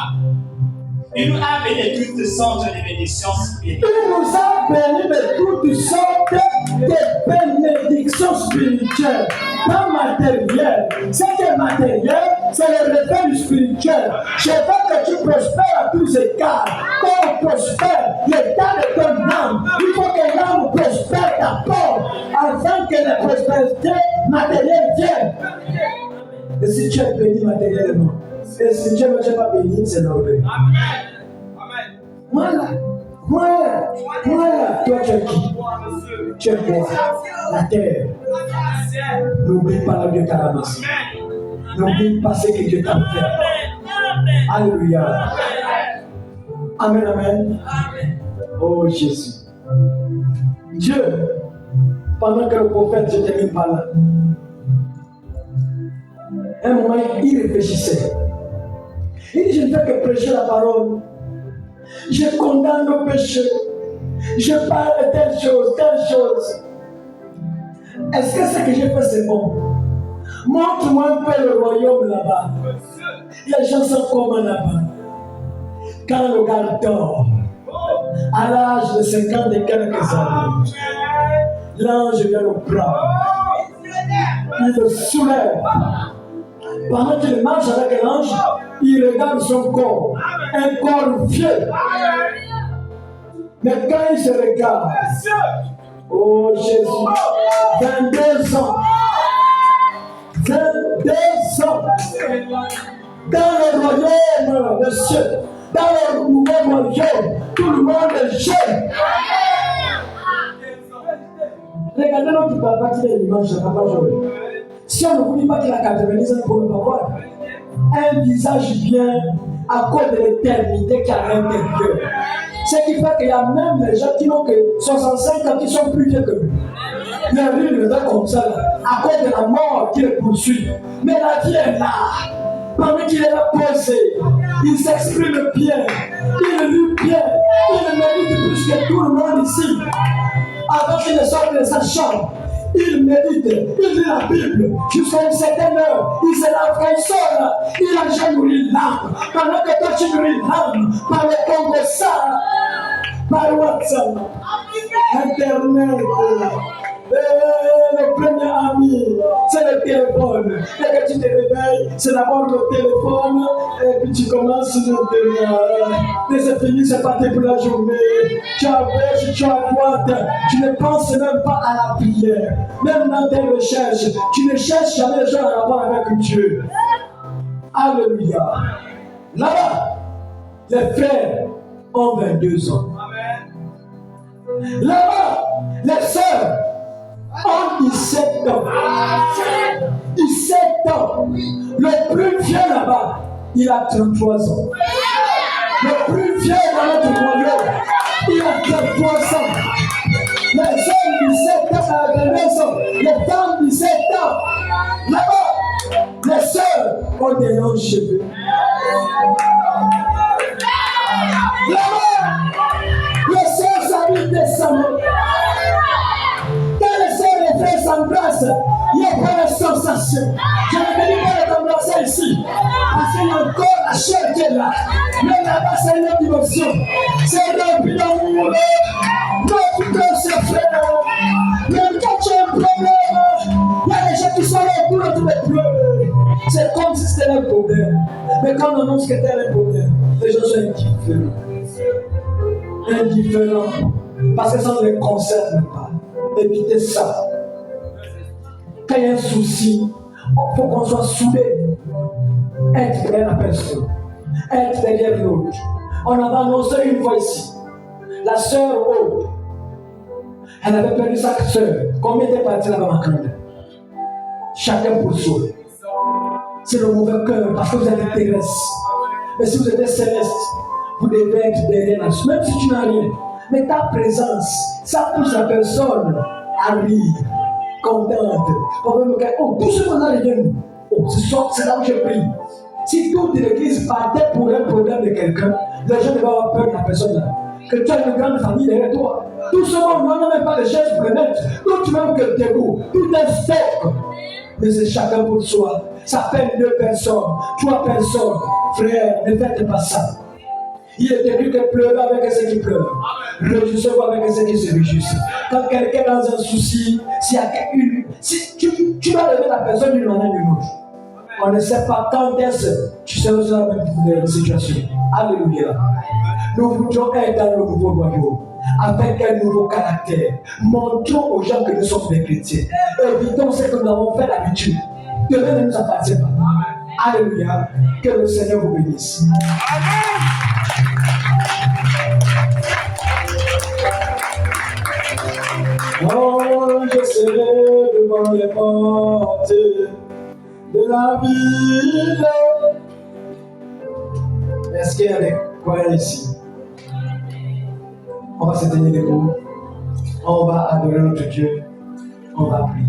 Il nous a béni de toutes sortes de bénédictions spirituelles. Il nous a bénis de toutes sortes de bénédictions spirituelles. Pas matérielles. Ce qui est matériel, c'est le reflet du spirituel. Je veux que tu prospères à tous égards. Quand on prospère, l'état de ton âme, il faut que l'âme prospère d'abord afin que la prospérité matérielle vienne. Et si tu es béni matériellement, et si tu n'es pas béni, c'est l'orgueil. Voilà. Toi tu es qui? Tu es quoi? La terre. N'oublie pas le Dieu t'a ramassé. N'oublie pas ce que Dieu t'a fait. Alléluia. Amen, amen. Oh Jésus. Dieu, pendant que le prophète n'était même pas là, un moment il réfléchissait. Il dit, je ne fais que prêcher la parole. Je condamne le péché. Je parle de telle chose. Est-ce que ce que j'ai fait c'est bon? Montre-moi un peu le royaume là-bas. Les gens sont comme là-bas. Quand le gars dort, à l'âge de 50 et quelques années, l'ange vient le prendre. Il le soulève. Pendant qu'il marche avec l'ange, il regarde son corps, un corps vieux. Mais quand il se regarde, oh Jésus, 22 ans, dans le royaume de cieux, dans le nouveau royaume, tout le monde est jeune. Regardez notre papa qui est l'image de papa Joël. Si on ne vous dit pas qu'il a 90 ans pour ne pas voir, un visage bien à cause de l'éternité qui est à l'intérieur. Ce qui fait qu'il y a même les gens qui n'ont que 65 ans qui sont plus vieux que lui. Leur vie le donne comme ça, à cause de la mort qui les poursuit. Mais la vie est là. Pendant qu'il est là posé, il s'exprime bien, il lit bien, il mérite plus que tout le monde ici. Avant qu'il ne sorte de sa chambre, il médite, il lit la Bible jusqu'à une certaine heure. Il se lave quand il sort, il a déjà nourri l'âme. Pendant que toi tu nourris l'âme, par le Congo ça, par WhatsApp, Internet. Le premier ami, c'est le téléphone. Dès que tu te réveilles, c'est d'abord le téléphone. Et puis tu commences le et c'est fini, c'est parti pour la journée. Tu as à gauche, tu as à droite. Tu ne penses même pas à la prière. Même dans tes recherches, tu ne cherches jamais les gens à rapport avec Dieu. Alléluia. Là-bas, les frères ont 22 ans. Là-bas, les sœurs ont 17 ans. 17 ans. Le plus vieux là-bas, il a 33 ans. Le plus vieux dans notre royaume, il a 33 ans. Les hommes 17 ans à 22 ans. Les femmes 17 ans. Là-bas, les sœurs ont des longs cheveux. Là-bas, les sœurs s'habitent décemment. Les frères s'embrassent, il n'y a pas de sensation. Je ne veux pas t'embrasser ici, parce qu'il y a encore la chair qui est là. Mais là-bas, c'est une autre dimension. C'est rempli d'amour. Notre cœur se frère. Même quand tu as un problème, il y a des gens qui sont là pour te pleurer. C'est comme si c'était un problème. Mais quand on annonce que c'était un problème, les gens sont indifférents. Parce que ça ne les concerne pas. Évitez ça. Quand il y a un souci, il faut qu'on soit soudés. Être derrière la personne. Être derrière l'autre. On avait annoncé une fois ici. La sœur Aude, elle avait perdu sa sœur. Combien était parti là-bas, Makanda? Chacun pour soi. C'est le mauvais cœur parce que vous êtes terrestre. Mais si vous êtes céleste, vous devez être derrière la sœur. Même si tu n'as rien. Mais ta présence, ça pousse la personne à rire, contente. On peut me dire, oh, tout ce qu'on a les nous. Oh, c'est là où je prie. Si toute l'église partait pour un problème de quelqu'un, les gens ne vont avoir peur de la personne là. Que tu as une grande famille derrière toi. Tout ce monde n'a même pas de chaises pour le mettre. Tout même que debout. Tout est stock. Mais c'est chacun pour soi. Ça fait 2 personnes, 3 personnes. Frère, ne faites pas ça. Il est écrit que pleurer avec ceux qui pleurent, réjouissez-vous avec ceux qui se réjouissent. Quand quelqu'un est dans un souci, si tu vas lever la personne d'une manière ou d'une autre, on ne sait pas quand est-ce que tu seras dans la même situation. Alléluia. Nous voudrions être dans le nouveau royaume, avec un nouveau caractère. Montrons aux gens que nous sommes des chrétiens. Évitons ce que nous avons fait d'habitude. Demain ne nous appartient pas. Alléluia. Que le Seigneur vous bénisse. Oh, je serai devant les portes de la ville. Est-ce qu'il y a des croyants ici? On va se tenir debout. On va adorer notre Dieu. On va prier.